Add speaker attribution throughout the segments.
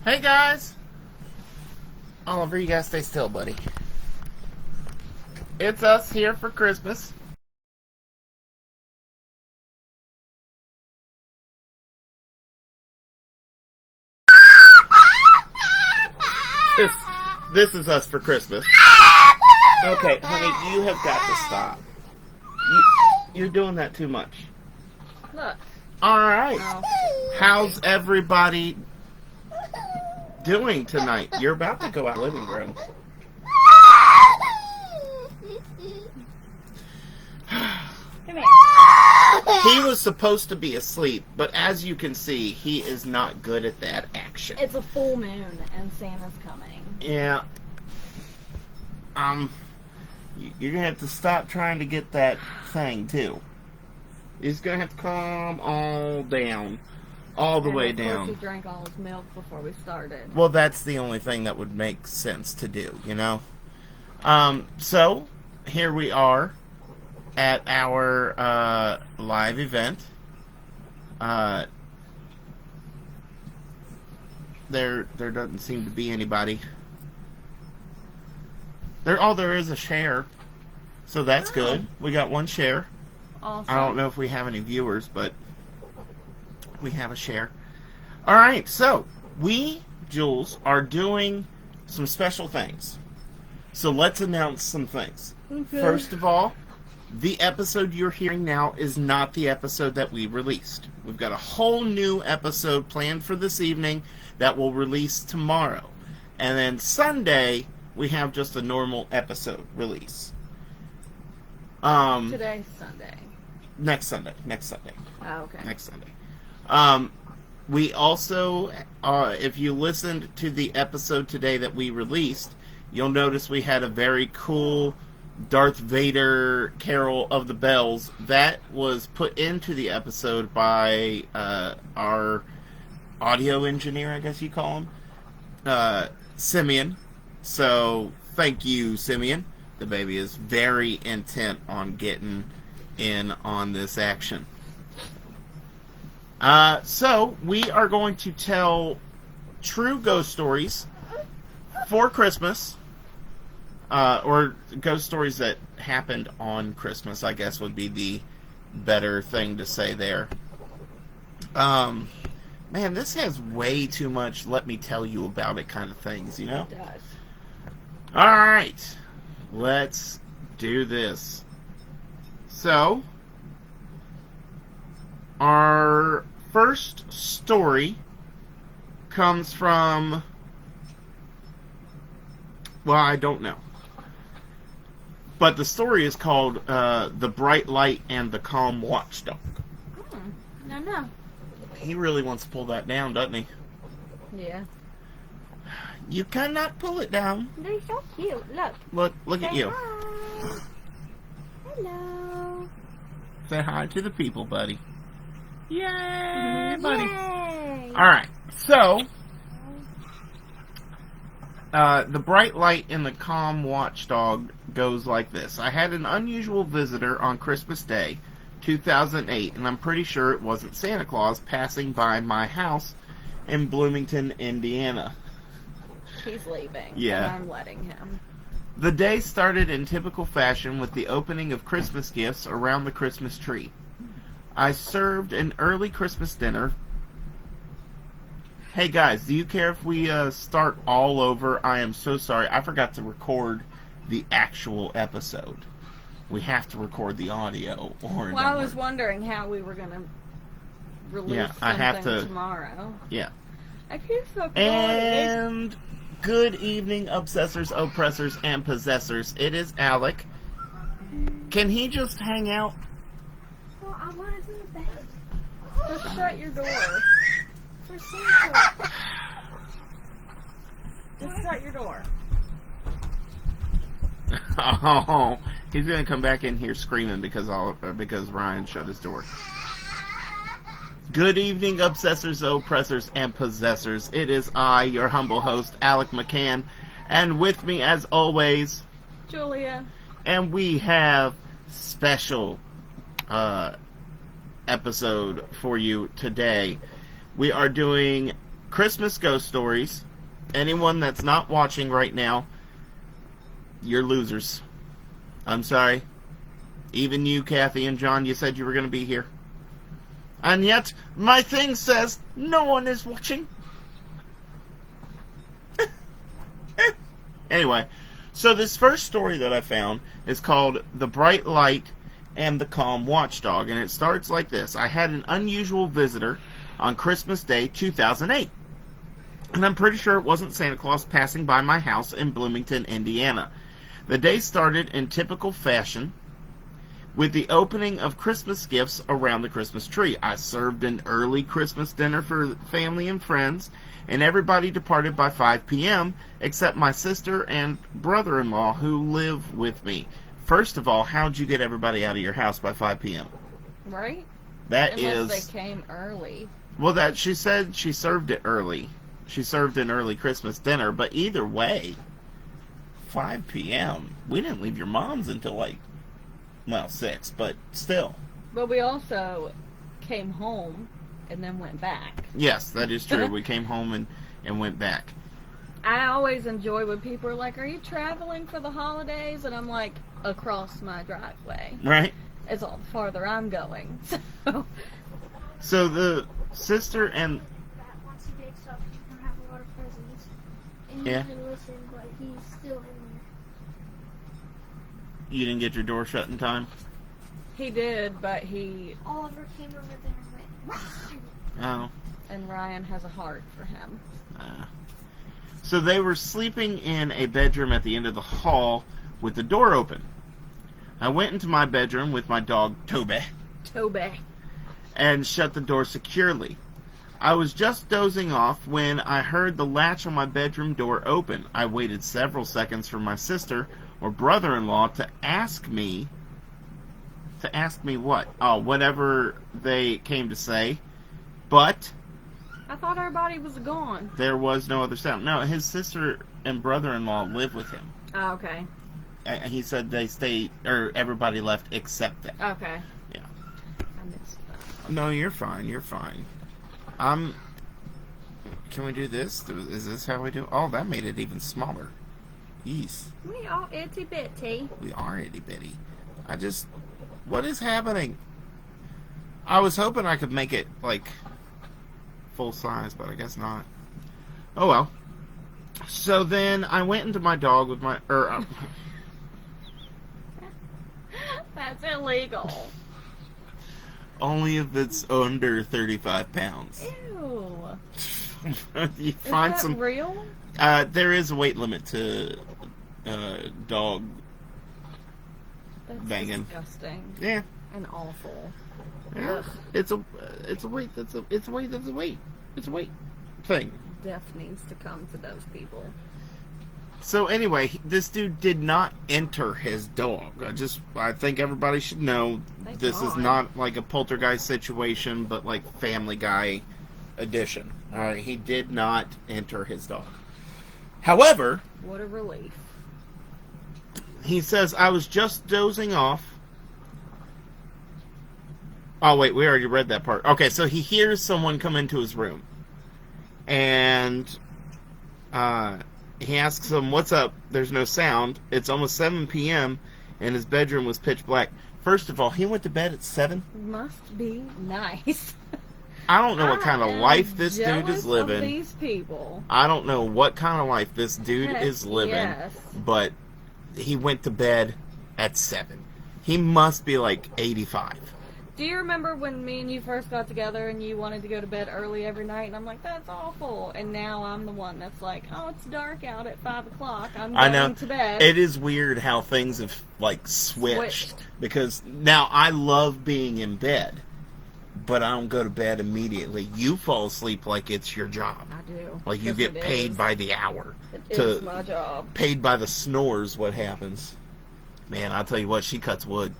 Speaker 1: Hey guys! Oliver, you gotta stay still, buddy. It's us here for Christmas. This is us for Christmas. Okay, honey, you have got to stop. You're doing that too much.
Speaker 2: Look.
Speaker 1: Alright.
Speaker 2: Oh.
Speaker 1: How's everybody doing tonight? You're about to go out living room.
Speaker 2: Come here.
Speaker 1: He was supposed to be asleep, but as you can see, he is not good at that action.
Speaker 2: It's a full moon and Santa's coming.
Speaker 1: Yeah. You're gonna have to stop trying to get that thing too. He's gonna have to calm all down. All the way down.
Speaker 2: He drank all his milk before we started.
Speaker 1: Well, that's the only thing that would make sense to do, you know? So, here we are at our live event. There doesn't seem to be anybody. There is a share. So that's good. We got one share.
Speaker 2: Awesome.
Speaker 1: I don't know if we have any viewers, but we have a share. Alright, so we, Jules, are doing some special things. So let's announce some things.
Speaker 2: Okay.
Speaker 1: First of all, the episode you're hearing now is not the episode that we released. We've got a whole new episode planned for this evening that will release tomorrow. And then Sunday, we have just a normal episode release.
Speaker 2: Today's Sunday.
Speaker 1: Next Sunday.
Speaker 2: Oh, okay.
Speaker 1: Next Sunday. We also, if you listened to the episode today that we released, you'll notice we had a very cool Darth Vader Carol of the Bells. That was put into the episode by our audio engineer, I guess you call him, Simeon. So, thank you, Simeon. The baby is very intent on getting in on this action. So, we are going to tell true ghost stories for Christmas. Or ghost stories that happened on Christmas, I guess would be the better thing to say there. Man, this has way too much let me tell you about it kind of things, you know?
Speaker 2: It does.
Speaker 1: Alright, let's do this. So, our first story comes from, well, I don't know. But the story is called The Bright Light and the Calm Watchdog.
Speaker 2: No.
Speaker 1: He really wants to pull that down, doesn't he?
Speaker 2: Yeah.
Speaker 1: You cannot pull it down.
Speaker 2: They're so cute.
Speaker 1: Look at you.
Speaker 2: Hi. Hello.
Speaker 1: Say hi to the people, buddy. Yay, buddy.
Speaker 2: Yay.
Speaker 1: Alright, so, The Bright Light and the Calm Watchdog goes like this. I had an unusual visitor on Christmas Day, 2008, and I'm pretty sure it wasn't Santa Claus passing by my house in Bloomington, Indiana.
Speaker 2: He's leaving.
Speaker 1: Yeah.
Speaker 2: And I'm letting him.
Speaker 1: The day started in typical fashion with the opening of Christmas gifts around the Christmas tree. I served an early Christmas dinner. Hey guys, do you care if we start all over? I am so sorry. I forgot to record the actual episode. We have to record the audio.
Speaker 2: Well, I was wondering how we were going to release something tomorrow.
Speaker 1: Yeah.
Speaker 2: I feel so good.
Speaker 1: And good evening, obsessors, oppressors, and possessors. It is Alec. Can he just hang out?
Speaker 2: Well, I want to in bed. Just shut your door. For Santa. Just shut your door.
Speaker 1: Oh, he's gonna come back in here screaming because Ryan shut his door. Good evening, obsessors, oppressors, and possessors. It is I, your humble host, Alec McCann, and with me, as always,
Speaker 2: Julia.
Speaker 1: And we have special episode for you today. We are doing Christmas ghost stories. Anyone that's not watching right now, you're losers. I'm sorry. Even you, Kathy and John, you said you were going to be here. And yet, my thing says no one is watching. Anyway, so this first story that I found is called The Bright Light and the Calm Watchdog. And it starts like this. I had an unusual visitor on Christmas Day 2008. And I'm pretty sure it wasn't Santa Claus passing by my house in Bloomington, Indiana. The day started in typical fashion with the opening of Christmas gifts around the Christmas tree. I served an early Christmas dinner for family and friends, and everybody departed by 5 p.m. except my sister and brother-in-law who live with me. First of all, how'd you get everybody out of your house by 5 p.m.?
Speaker 2: Right?
Speaker 1: That
Speaker 2: Unless they came early.
Speaker 1: Well, that she said she served it early. She served an early Christmas dinner, but either way, 5 p.m. We didn't leave your mom's until 6, but still.
Speaker 2: But we also came home and then went back.
Speaker 1: Yes, that is true. We came home and went back.
Speaker 2: I always enjoy when people are like, "Are you traveling for the holidays?" And I'm like, across my driveway.
Speaker 1: Right.
Speaker 2: It's all the farther I'm going.
Speaker 1: So the sister and...
Speaker 3: Once he wakes up, he's gonna have a lot of presents. And
Speaker 1: Yeah.
Speaker 3: he can listen, but he's still in there.
Speaker 1: You didn't get your door shut in time?
Speaker 2: He did, but
Speaker 3: Oliver came over there and went, "Run!"
Speaker 1: Oh.
Speaker 2: and Ryan has a heart for him.
Speaker 1: So they were sleeping in a bedroom at the end of the hall with the door open. I went into my bedroom with my dog, Toby, and shut the door securely. I was just dozing off when I heard the latch on my bedroom door open. I waited several seconds for my sister or brother-in-law to ask me what? Oh, whatever they came to say. But
Speaker 2: I thought everybody was gone.
Speaker 1: there was no other sound. No, his sister and brother-in-law live with him.
Speaker 2: Oh, okay.
Speaker 1: And he said they stayed, or everybody left except them.
Speaker 2: Okay.
Speaker 1: Yeah.
Speaker 2: I missed that.
Speaker 1: No, you're fine. You're fine. Can we do this? Is this how we do? Oh, that made it even smaller. Jeez.
Speaker 2: We are itty bitty.
Speaker 1: We are itty bitty. What is happening? I was hoping I could make it, full size, but I guess not. Oh well. So then I went into my dog with my,
Speaker 2: That's illegal.
Speaker 1: only if it's under 35 pounds.
Speaker 2: Ew.
Speaker 1: You
Speaker 2: Is
Speaker 1: find
Speaker 2: that
Speaker 1: some.
Speaker 2: real?
Speaker 1: There is a weight limit to dog.
Speaker 2: That's
Speaker 1: Banging.
Speaker 2: disgusting
Speaker 1: Yeah,
Speaker 2: and awful.
Speaker 1: yeah.
Speaker 2: Ugh.
Speaker 1: It's a weight. That's a weight. It's a weight thing.
Speaker 2: Death needs to come to those people.
Speaker 1: So anyway, this dude did not enter his dog. I think everybody should know
Speaker 2: Thank
Speaker 1: this is
Speaker 2: God.
Speaker 1: not like a poltergeist situation, but like Family Guy edition. All right, he did not enter his dog. However,
Speaker 2: What a relief.
Speaker 1: he says, I was just dozing off. Oh, wait, we already read that part. Okay, so he hears someone come into his room. And he asks him, what's up? There's no sound. It's almost 7 p.m. and his bedroom was pitch black. First of all, he went to bed at 7?
Speaker 2: Must be nice.
Speaker 1: I don't know what kind
Speaker 2: I
Speaker 1: of
Speaker 2: am
Speaker 1: life this dude
Speaker 2: jealous
Speaker 1: is
Speaker 2: of
Speaker 1: living.
Speaker 2: these people.
Speaker 1: I don't know what kind of life this dude
Speaker 2: Heck,
Speaker 1: is living.
Speaker 2: yes.
Speaker 1: But he went to bed at 7. He must be like 85.
Speaker 2: Do you remember when me and you first got together and you wanted to go to bed early every night? And I'm like, that's awful. And now I'm the one that's like, oh, it's dark out at 5 o'clock. I'm
Speaker 1: I know.
Speaker 2: going to bed.
Speaker 1: It is weird how things have switched. Because now I love being in bed, but I don't go to bed immediately. You fall asleep like it's your job.
Speaker 2: I do.
Speaker 1: Like you
Speaker 2: Yes,
Speaker 1: get
Speaker 2: it
Speaker 1: paid
Speaker 2: is.
Speaker 1: by the hour.
Speaker 2: It is my job.
Speaker 1: Paid by the snores, what happens. Man, I'll tell you what, she cuts wood.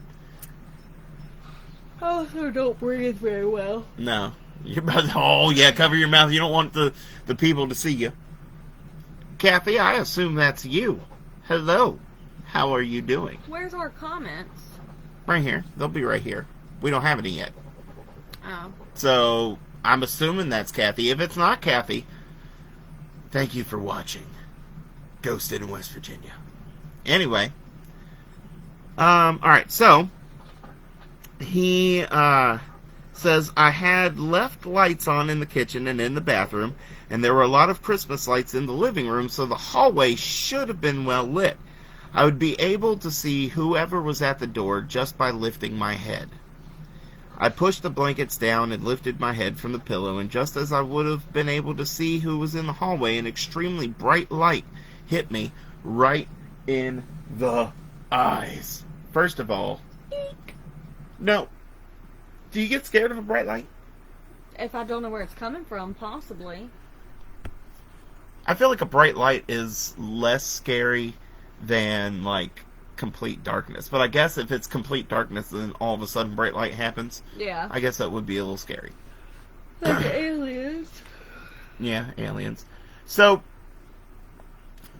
Speaker 2: I also don't breathe very well.
Speaker 1: No. You're about to, oh yeah, cover your mouth. You don't want the people to see you. Kathy, I assume that's you. Hello. How are you doing?
Speaker 2: Where's our comments?
Speaker 1: Right here. They'll be right here. We don't have any yet.
Speaker 2: Oh.
Speaker 1: So, I'm assuming that's Kathy. If it's not Kathy, Thank you for watching. Ghosted in West Virginia. Anyway. Alright, so he says, I had left lights on in the kitchen and in the bathroom, and there were a lot of Christmas lights in the living room, so the hallway should have been well lit. I would be able to see whoever was at the door just by lifting my head. I pushed the blankets down and lifted my head from the pillow, and just as I would have been able to see who was in the hallway, an extremely bright light hit me right in the eyes. First of all, no. Do you get scared of a bright light?
Speaker 2: If I don't know where it's coming from, possibly.
Speaker 1: I feel like a bright light is less scary than, like, complete darkness. But I guess if it's complete darkness and then all of a sudden bright light happens,
Speaker 2: Yeah.
Speaker 1: I guess that would be a little scary.
Speaker 2: Like aliens.
Speaker 1: Yeah, aliens. So,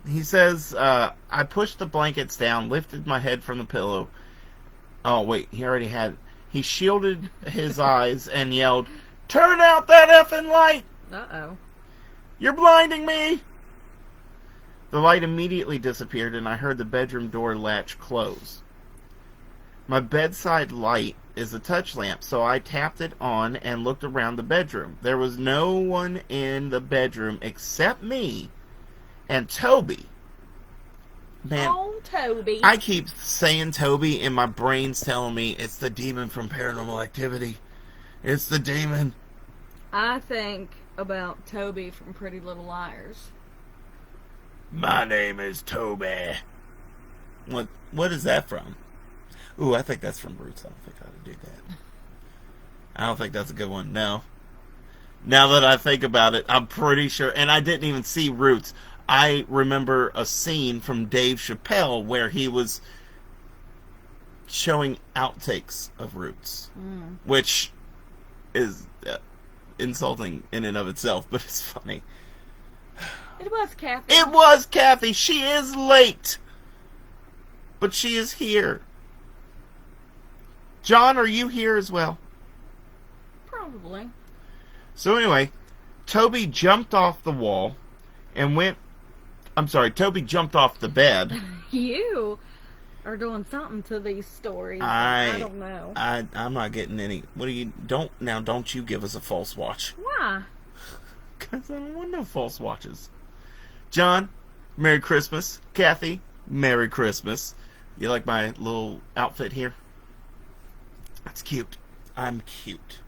Speaker 1: he says, I pushed the blankets down, lifted my head from the pillow. Oh, wait, he already had... He shielded his eyes and yelled, "Turn out that effing light!
Speaker 2: Uh-oh.
Speaker 1: You're blinding me!" The light immediately disappeared, and I heard the bedroom door latch close. My bedside light is a touch lamp, so I tapped it on and looked around the bedroom. There was no one in the bedroom except me and Toby. Man,
Speaker 2: Oh, Toby.
Speaker 1: I keep saying Toby, and my brain's telling me it's the demon from Paranormal Activity. It's the demon.
Speaker 2: I think about Toby from Pretty Little Liars.
Speaker 1: My name is Toby. What is that from? Ooh, I think that's from Roots. I don't think I ought to do that. I don't think that's a good one. No. Now that I think about it, I'm pretty sure, and I didn't even see Roots. I remember a scene from Dave Chappelle where he was showing outtakes of Roots, which is insulting in and of itself, but it's funny.
Speaker 2: It was Kathy.
Speaker 1: It was Kathy. She is late, but she is here. John, are you here as well?
Speaker 2: Probably.
Speaker 1: So anyway, Toby jumped off the wall and went... I'm sorry, Toby jumped off the bed.
Speaker 2: You are doing something to these stories.
Speaker 1: I
Speaker 2: don't know.
Speaker 1: I'm not getting any... What do you... Don't you give us a false watch.
Speaker 2: Why?
Speaker 1: Because I don't want no false watches. John, Merry Christmas. Kathy, Merry Christmas. You like my little outfit here? That's cute. I'm cute.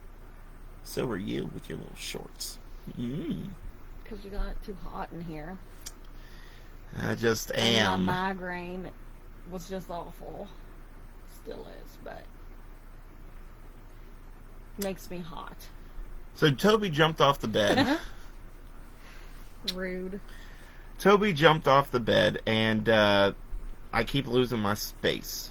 Speaker 1: So are you with your little shorts.
Speaker 2: Because you got it too hot in here.
Speaker 1: I just
Speaker 2: And
Speaker 1: am.
Speaker 2: my migraine was just awful. Still is, but makes me hot.
Speaker 1: So Toby jumped off the bed.
Speaker 2: Rude.
Speaker 1: Toby jumped off the bed, and I keep losing my space.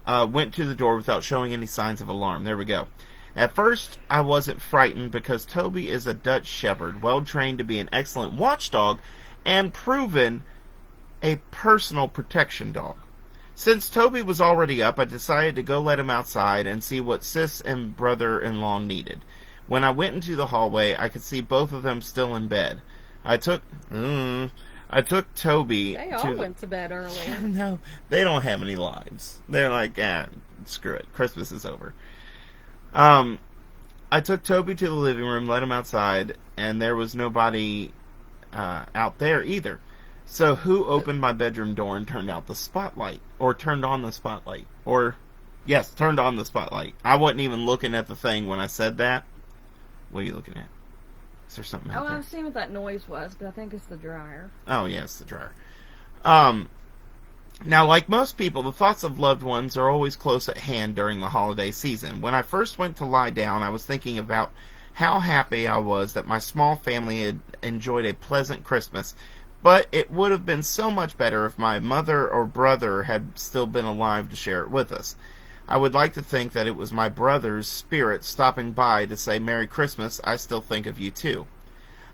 Speaker 1: Went to the door without showing any signs of alarm. There we go. At first, I wasn't frightened because Toby is a Dutch Shepherd, well trained to be an excellent watchdog and proven a personal protection dog. Since Toby was already up, I decided to go let him outside and see what sis and brother-in-law needed. When I went into the hallway, I could see both of them still in bed. I took Toby
Speaker 2: They all went to bed early.
Speaker 1: No, they don't have any lives. They're like, screw it. Christmas is over. I took Toby to the living room, let him outside, and there was nobody out there either. So who opened my bedroom door and turned out the spotlight? Or turned on the spotlight? Yes, turned on the spotlight. I wasn't even looking at the thing when I said that. What are you looking at? Is there something out
Speaker 2: Oh, I
Speaker 1: there?
Speaker 2: was seeing what that noise was, but I think it's the dryer.
Speaker 1: Oh, yes, the dryer. Now, like most people, the thoughts of loved ones are always close at hand during the holiday season. When I first went to lie down, I was thinking about how happy I was that my small family had enjoyed a pleasant Christmas, but it would have been so much better if my mother or brother had still been alive to share it with us. I would like to think that it was my brother's spirit stopping by to say, "Merry Christmas, I still think of you too."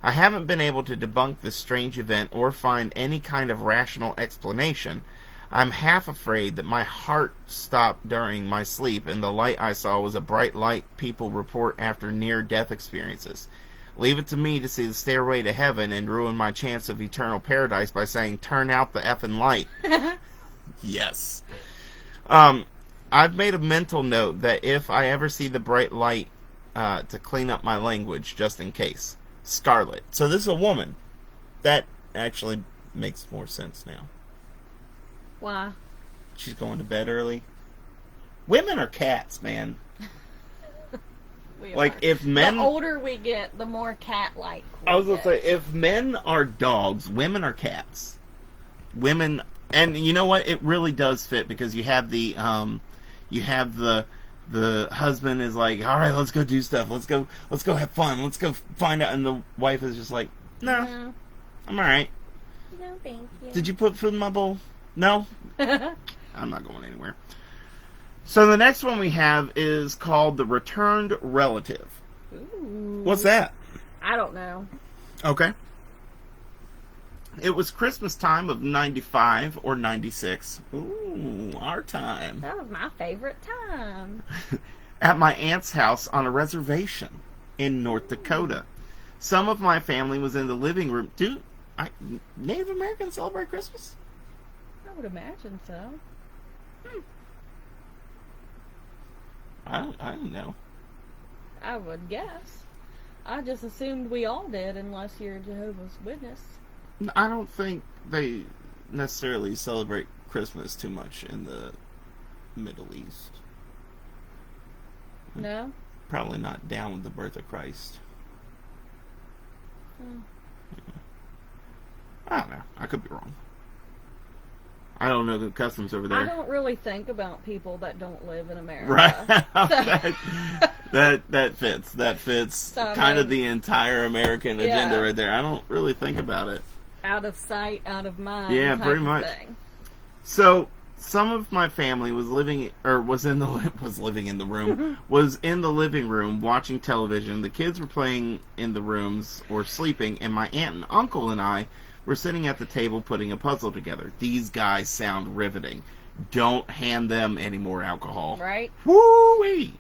Speaker 1: I haven't been able to debunk this strange event or find any kind of rational explanation. I'm half afraid that my heart stopped during my sleep and the light I saw was a bright light people report after near-death experiences. Leave it to me to see the stairway to heaven and ruin my chance of eternal paradise by saying, turn out the effing light. Yes. I've made a mental note that if I ever see the bright light, to clean up my language, just in case. Scarlet. So this is a woman. That actually makes more sense now.
Speaker 2: Why?
Speaker 1: She's going to bed early. Women are cats, man.
Speaker 2: We
Speaker 1: Like,
Speaker 2: are.
Speaker 1: if men...
Speaker 2: The older we get, the more cat-like we
Speaker 1: I was going to
Speaker 2: get.
Speaker 1: say, if men are dogs, women are cats. Women... And you know what? It really does fit, because you have the husband is like, all right, let's go do stuff. Let's go have fun. Let's go find out. And the wife is just like, no,
Speaker 2: No.
Speaker 1: I'm all right.
Speaker 3: No, thank you.
Speaker 1: Did you put food in my bowl? No? I'm not going anywhere. So the next one we have is called The Returned Relative.
Speaker 2: Ooh.
Speaker 1: What's that?
Speaker 2: I don't know.
Speaker 1: Okay. It was Christmas time of 95 or 96. Ooh, our time.
Speaker 2: That was my favorite time.
Speaker 1: At my aunt's house on a reservation in North Dakota. Some of my family was in the living room. Do Native Americans celebrate Christmas?
Speaker 2: I would imagine so.
Speaker 1: I don't know.
Speaker 2: I would guess. I just assumed we all did, unless you're a Jehovah's Witness.
Speaker 1: I don't think they necessarily celebrate Christmas too much in the Middle East.
Speaker 2: No?
Speaker 1: Probably not down with the birth of Christ.
Speaker 2: Hmm.
Speaker 1: I don't know. I could be wrong. I don't know the customs over there.
Speaker 2: I don't really think about people that don't live in America.
Speaker 1: Right. that fits. That fits
Speaker 2: So,
Speaker 1: kind of the entire American agenda
Speaker 2: Yeah.
Speaker 1: right there. I don't really think about it.
Speaker 2: Out of sight, out of mind.
Speaker 1: Yeah,
Speaker 2: type
Speaker 1: pretty
Speaker 2: of
Speaker 1: much.
Speaker 2: thing.
Speaker 1: So some of my family was living in the room was in the living room watching television. The kids were playing in the rooms or sleeping, and my aunt and uncle and I were sitting at the table putting a puzzle together. These guys sound riveting. Don't hand them any more alcohol.
Speaker 2: Right?
Speaker 1: Woo-wee!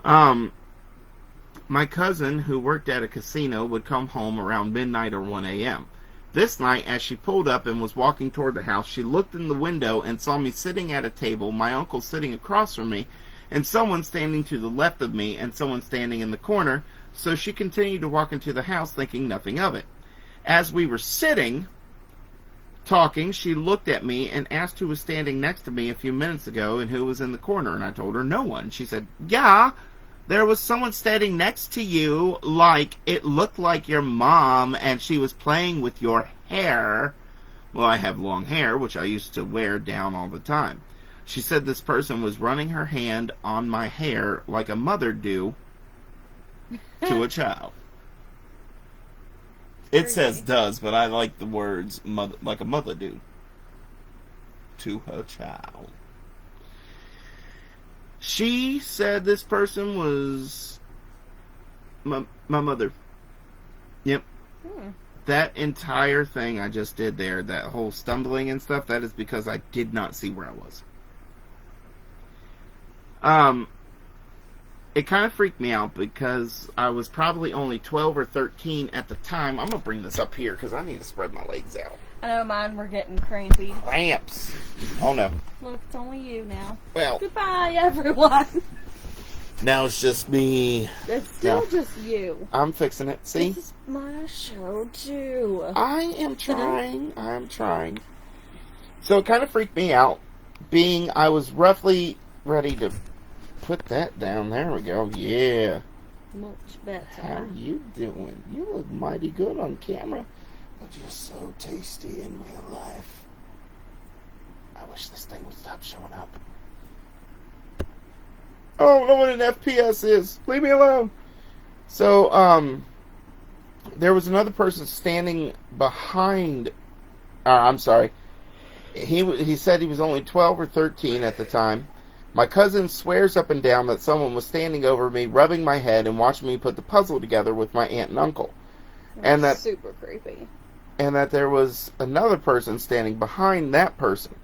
Speaker 1: My cousin, who worked at a casino, would come home around midnight or 1 a.m. This night, as she pulled up and was walking toward the house, she looked in the window and saw me sitting at a table, my uncle sitting across from me, and someone standing to the left of me, and someone standing in the corner, so she continued to walk into the house, thinking nothing of it. As we were sitting, talking, she looked at me and asked who was standing next to me a few minutes ago and who was in the corner, and I told her no one. She said, yeah, there was someone standing next to you, like, it looked like your mom, and she was playing with your hair. Well, I have long hair, which I used to wear down all the time. She said this person was running her hand on my hair like a mother do to a child. It says does, but I like the words mother, like a mother do to her child. She said this person was my mother. Yep. That entire thing I just did there, that whole stumbling and stuff, that is because I did not see where I was. It kind of freaked me out because I was probably only 12 or 13 at the time. I'm going to bring this up here because I need to spread my legs out.
Speaker 2: I know mine were getting crampy.
Speaker 1: Cramps. Oh, no.
Speaker 2: Look, it's only you now.
Speaker 1: Well,
Speaker 2: Goodbye, everyone.
Speaker 1: now it's just me.
Speaker 2: It's still
Speaker 1: No.
Speaker 2: just you.
Speaker 1: I'm fixing it. See?
Speaker 2: This is my show, too.
Speaker 1: I am trying. I'm trying. So it kind of freaked me out, being I was roughly ready to put that down. There we go. Yeah.
Speaker 2: Much better.
Speaker 1: How you doing? You look mighty good on camera, but you're so tasty in real life. I wish this thing would stop showing up. Oh, I don't know what an FPS is. Leave me alone. So, there was another person standing behind. I'm sorry. He said he was only 12 or 13 at the time. My cousin swears up and down that someone was standing over me, rubbing my head and watching me put the puzzle together with my aunt and uncle. And
Speaker 2: That's
Speaker 1: that
Speaker 2: super creepy.
Speaker 1: and that there was another person standing behind that person.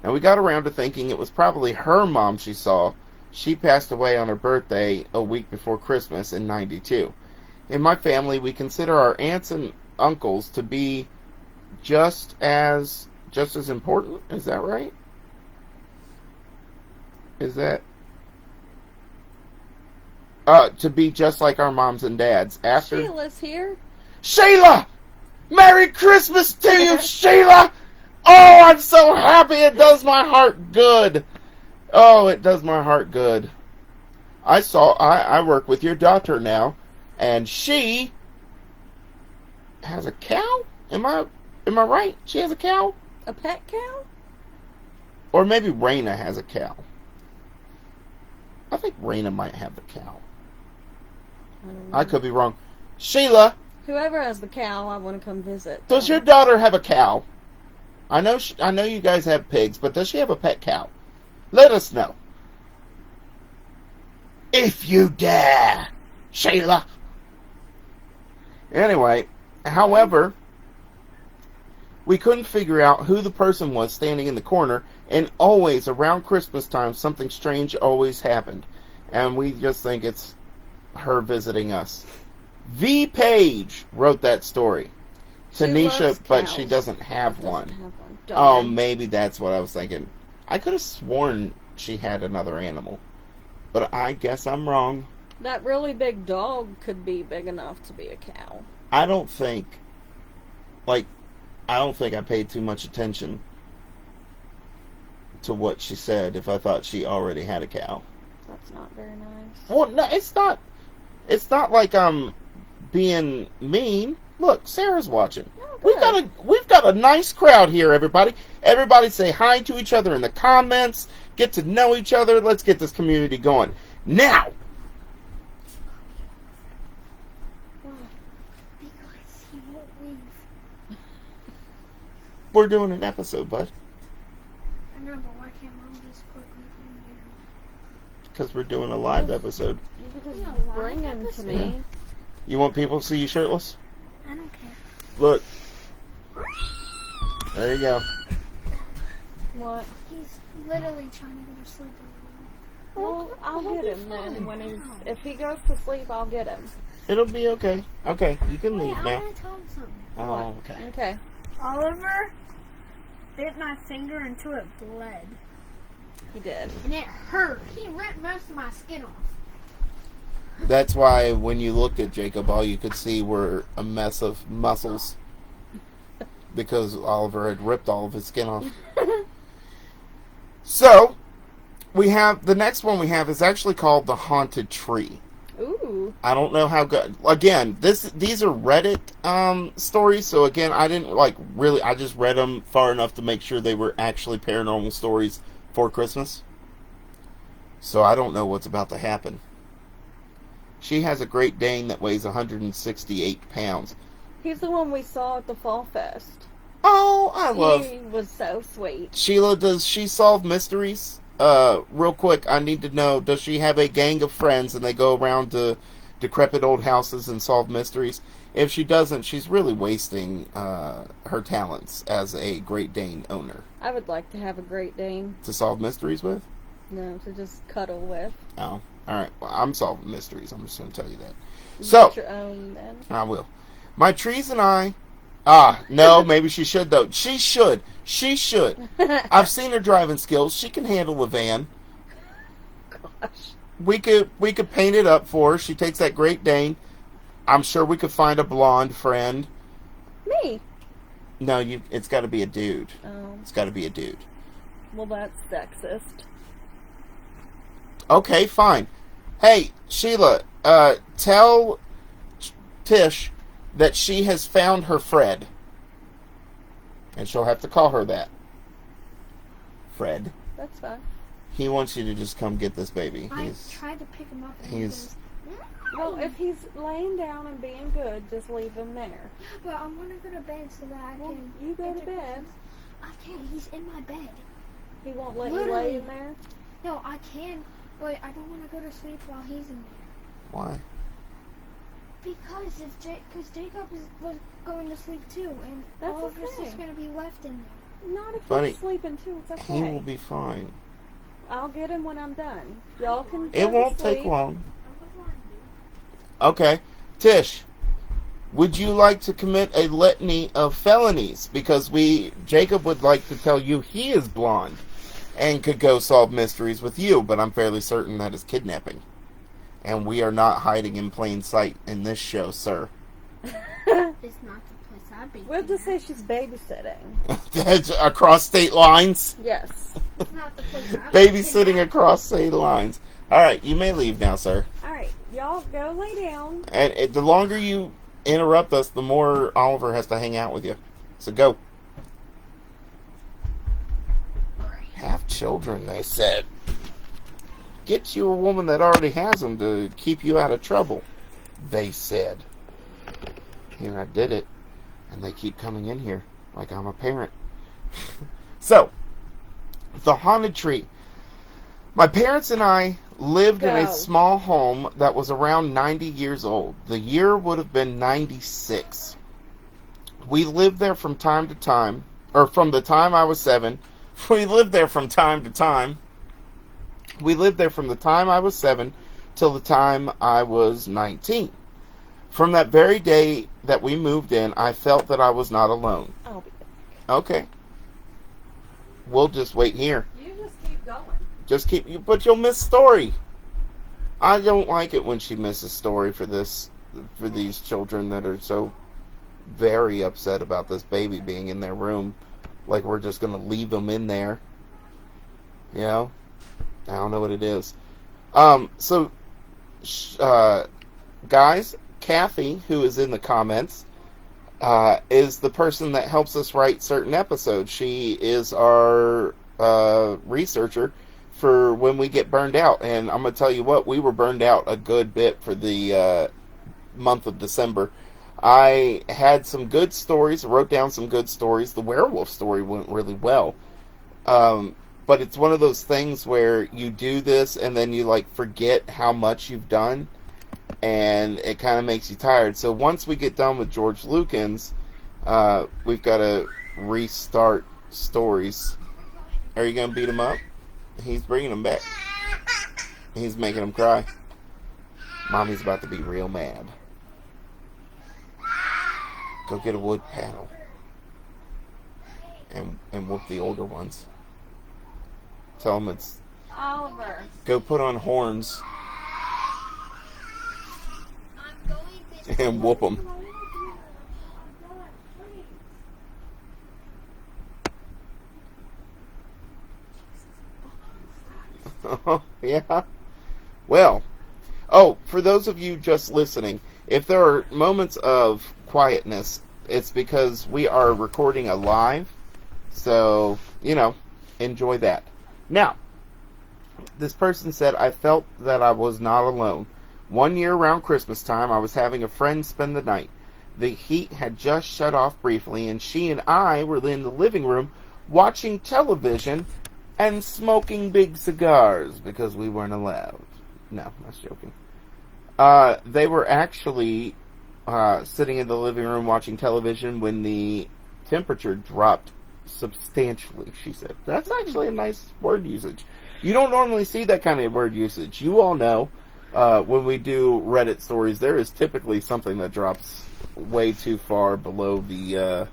Speaker 1: Now, we got around to thinking it was probably her mom she saw. She passed away on her birthday a week before Christmas in '92. in my family, we consider our aunts and uncles to be just as important. Is that right? Is that to be just like our moms and dads after
Speaker 2: Sheila's here.
Speaker 1: Sheila! Merry Christmas to you, Sheila! Oh, I'm so happy. It does my heart good. Oh, it does my heart good. I work with your daughter now, and she has a cow? Am I right? She has a cow?
Speaker 2: A pet cow?
Speaker 1: Or maybe Raina has a cow. I think Raina might have the cow. I could be wrong. Sheila,
Speaker 2: Whoever has the cow, I want to come visit.
Speaker 1: does your daughter have a cow? I know you guys have pigs, but does she have a pet cow? Let us know. If you dare, Sheila. Anyway, however, we couldn't figure out who the person was standing in the corner, and always around Christmas time, something strange always happened. And we just think it's her visiting us. V. Page wrote that story.
Speaker 2: She
Speaker 1: Tanisha,
Speaker 2: loves
Speaker 1: but
Speaker 2: cows.
Speaker 1: she doesn't have one.
Speaker 2: Doesn't have one.
Speaker 1: Oh,
Speaker 2: Darn.
Speaker 1: maybe that's what I was thinking. I could have sworn she had another animal. But I guess I'm wrong.
Speaker 2: That really big dog could be big enough to be a cow.
Speaker 1: I don't think I paid too much attention to what she said if I thought she already had a cow.
Speaker 2: That's not very nice.
Speaker 1: Well, no, it's not. It's not like I'm being mean. Look, Sarah's watching.
Speaker 2: Oh,
Speaker 1: We've got a nice crowd here, everybody. Everybody say hi to each other in the comments. Get to know each other. Let's get this community going. Now,
Speaker 3: Because he won't leave.
Speaker 1: we're doing an episode, bud.
Speaker 3: I know, but why can't Mom just quickly come here?
Speaker 1: Because we're doing a live episode.
Speaker 2: You could
Speaker 3: Yeah,
Speaker 2: just
Speaker 3: why
Speaker 2: bring
Speaker 3: not
Speaker 2: him
Speaker 3: this
Speaker 2: to
Speaker 3: way?
Speaker 2: me.
Speaker 1: You want people to see you shirtless?
Speaker 3: I don't care.
Speaker 1: Look. There you go.
Speaker 2: What?
Speaker 3: He's literally trying to go to sleep.
Speaker 2: Well, I'll get him then. If he goes to sleep, I'll get him.
Speaker 1: It'll be okay. Okay, you can
Speaker 3: Wait,
Speaker 1: leave
Speaker 3: I
Speaker 1: now.
Speaker 3: want to tell him something.
Speaker 1: Oh, okay.
Speaker 2: Okay.
Speaker 3: Oliver bit my finger until it bled.
Speaker 2: He did.
Speaker 3: And it hurt. He ripped most of my skin off.
Speaker 1: That's why when you looked at Jacob, all you could see were a mess of muscles. Because Oliver had ripped all of his skin off. So, we have, the next one we have is actually called The Haunted Tree.
Speaker 2: Ooh.
Speaker 1: I don't know how good, again, these are Reddit stories, so again, I didn't I just read them far enough to make sure they were actually paranormal stories for Christmas. So I don't know what's about to happen. She has a Great Dane that weighs 168 pounds.
Speaker 2: He's the one we saw at the Fall Fest.
Speaker 1: Oh, I love...
Speaker 2: He was so sweet.
Speaker 1: Sheila, does she solve mysteries? Real quick, I need to know, does she have a gang of friends and they go around to decrepit old houses and solve mysteries? If she doesn't, she's really wasting her talents as a Great Dane owner.
Speaker 2: I would like to have a Great Dane.
Speaker 1: To solve mysteries with?
Speaker 2: No, to just cuddle with.
Speaker 1: Oh, alright. Well, I'm solving mysteries. I'm just going to tell you that.
Speaker 2: You
Speaker 1: So,
Speaker 2: get your own then.
Speaker 1: I will. My trees and I... no, maybe she should, though. She should. She should. I've seen her driving skills. She can handle a van.
Speaker 2: Gosh.
Speaker 1: We could paint it up for her. She takes that Great Dane. I'm sure we could find a blonde friend.
Speaker 2: Me.
Speaker 1: No, it's got to be a dude.
Speaker 2: Oh,
Speaker 1: It's got to be a dude.
Speaker 2: well, that's sexist.
Speaker 1: Okay, fine. Hey, Sheila, tell Tish that she has found her Fred. And she'll have to call her that. Fred.
Speaker 2: That's fine.
Speaker 1: He wants you to just come get this baby.
Speaker 3: I tried to pick him up. And
Speaker 1: he's-
Speaker 2: Well, if he's laying down and being good, just leave him there.
Speaker 3: But I want to go to bed so that I
Speaker 2: Well,
Speaker 3: can.
Speaker 2: you go to
Speaker 3: answer
Speaker 2: bed.
Speaker 3: questions. I can't. He's in my bed.
Speaker 2: He won't let you
Speaker 3: Literally.
Speaker 2: lay in there.
Speaker 3: No, I can, but I don't want to go to sleep while he's in there.
Speaker 1: Why?
Speaker 3: Because Jacob was going to sleep too, and
Speaker 2: That's
Speaker 3: Oliver's
Speaker 2: okay.
Speaker 3: just going to be left in there.
Speaker 2: Not if
Speaker 1: Buddy,
Speaker 2: he's sleeping too. It's
Speaker 1: He will
Speaker 2: okay.
Speaker 1: be fine.
Speaker 2: I'll get him when I'm done. Y'all can.
Speaker 1: It
Speaker 2: go to
Speaker 1: won't take
Speaker 2: sleep.
Speaker 1: long. Okay. Tish, would you like to commit a litany of felonies? Because Jacob would like to tell you he is blonde and could go solve mysteries with you, but I'm fairly certain that is kidnapping. And we are not hiding in plain sight in this show, sir.
Speaker 4: It's not the place I'd be.
Speaker 2: We'll just say she's babysitting.
Speaker 1: Across state lines?
Speaker 2: Yes.
Speaker 4: It's not the place I'd be.
Speaker 1: Babysitting across state lines. Alright, you may leave now, sir.
Speaker 2: Alright, y'all go lay down.
Speaker 1: And the longer you interrupt us, the more Oliver has to hang out with you. So go. Have children, they said. Get you a woman that already has them to keep you out of trouble, they said. Here, I did it. And they keep coming in here like I'm a parent. So, the haunted tree. My parents and I lived in a
Speaker 2: Go.
Speaker 1: small home that was around 90 years old. The year would have been 96. We lived there from time to time, or from the time I was 7. We lived there from time to time. We lived there from the time I was 7 till the time I was 19. From that very day that we moved in, I felt that I was not alone.
Speaker 2: I'll be back.
Speaker 1: Okay. We'll just wait here.
Speaker 2: You just keep going.
Speaker 1: Just keep you, but you'll miss story. I don't like it when she misses story for these children that are so very upset about this baby being in their room. Like we're just gonna leave them in there. You know? I don't know what it is. Guys, Kathy, who is in the comments, is the person that helps us write certain episodes. She is our researcher for when we get burned out. And I'm going to tell you what, we were burned out a good bit for the month of December. I had some good stories, wrote down some good stories. The werewolf story went really well. But it's one of those things where you do this and then you like forget how much you've done. And it kind of makes you tired. So once we get done with George Lukens, we've got to restart stories. Are you going to beat him up? He's bringing him back. He's making him cry. Mommy's about to be real mad. Go get a wood paddle. And whoop the older ones. Tell them it's...
Speaker 2: Oliver.
Speaker 1: Go put on horns and whoop them. Yeah. Well, for those of you just listening, if there are moments of quietness, it's because we are recording a live. So, enjoy that. Now, this person said, I felt that I was not alone. One year around Christmas time, I was having a friend spend the night. The heat had just shut off briefly, and she and I were in the living room watching television and smoking big cigars because we weren't allowed. No, I was joking. They were actually sitting in the living room watching television when the temperature dropped substantially, she said. That's actually a nice word usage. You don't normally see that kind of word usage. You all know when we do Reddit stories, there is typically something that drops way too far below the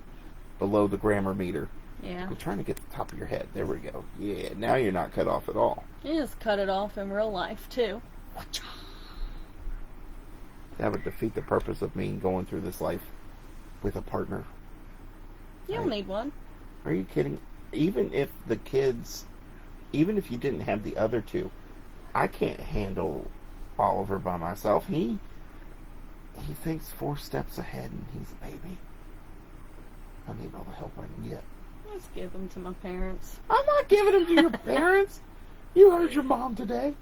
Speaker 1: grammar meter.
Speaker 2: Yeah.
Speaker 1: I'm trying to get the top of your head. There we go. Yeah, now you're not cut off at all.
Speaker 2: You just cut it off in real life, too.
Speaker 1: That would defeat the purpose of me going through this life with a partner.
Speaker 2: You'll need one.
Speaker 1: Are you kidding? Even if you didn't have the other two, I can't handle Oliver by myself. He thinks 4 steps ahead and he's a baby. I need all the help I can get.
Speaker 2: Let's give them to my parents.
Speaker 1: I'm not giving him to your parents. You heard your mom today.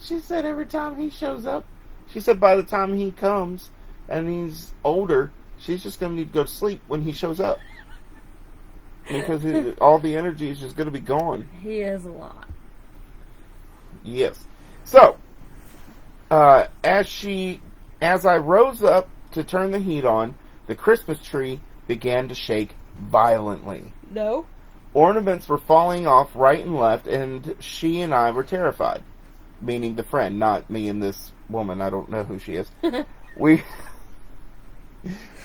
Speaker 1: She said every time he shows up, she said by the time he comes and he's older, she's just going to need to go to sleep when he shows up. Because all the energy is just going to be gone.
Speaker 2: He is a lot.
Speaker 1: Yes. So, as I rose up to turn the heat on, the Christmas tree began to shake violently.
Speaker 2: No.
Speaker 1: Ornaments were falling off right and left, and she and I were terrified. Meaning the friend, not me and this woman. I don't know who she is. We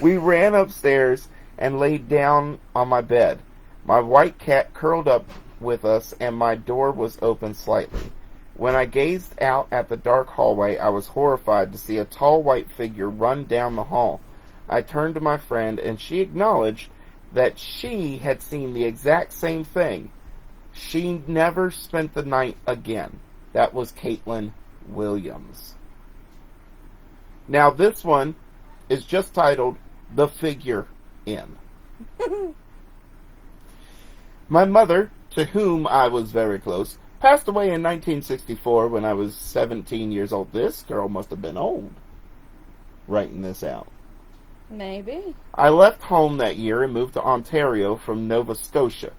Speaker 1: we ran upstairs and laid down on my bed. My white cat curled up with us, and my door was open slightly. When I gazed out at the dark hallway, I was horrified to see a tall white figure run down the hall. I turned to my friend, and she acknowledged that she had seen the exact same thing. She never spent the night again. That was Caitlin Williams. Now, this one is just titled The Figure In. My mother, to whom I was very close, passed away in 1964 when I was 17 years old. This girl must have been old, writing this out.
Speaker 2: Maybe.
Speaker 1: I left home that year and moved to Ontario from Nova Scotia.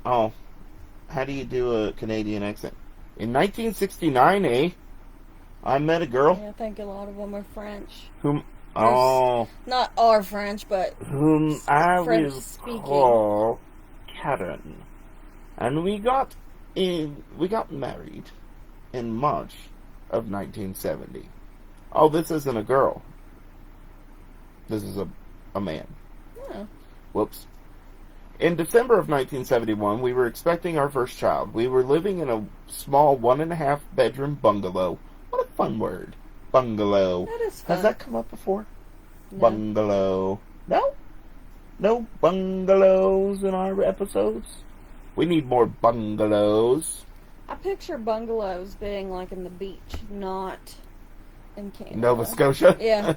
Speaker 1: How do you do a Canadian accent? In 1969, I met a girl
Speaker 2: Yeah, I think a lot of them are French.
Speaker 1: whom
Speaker 2: Not our French, but
Speaker 1: I
Speaker 2: French
Speaker 1: will
Speaker 2: speaking.
Speaker 1: call Karen, and we got married in March of 1970. Oh, this isn't a girl. This is a man.
Speaker 2: Yeah.
Speaker 1: Whoops. In December of 1971, we were expecting our first child. We were living in a small 1.5 bedroom bungalow. What a fun word. Bungalow.
Speaker 2: That is fun.
Speaker 1: Has that come up before?
Speaker 2: No.
Speaker 1: Bungalow. No? No bungalows in our episodes? We need more bungalows.
Speaker 2: I picture bungalows being like in the beach, not in Canada.
Speaker 1: Nova Scotia?
Speaker 2: Yeah.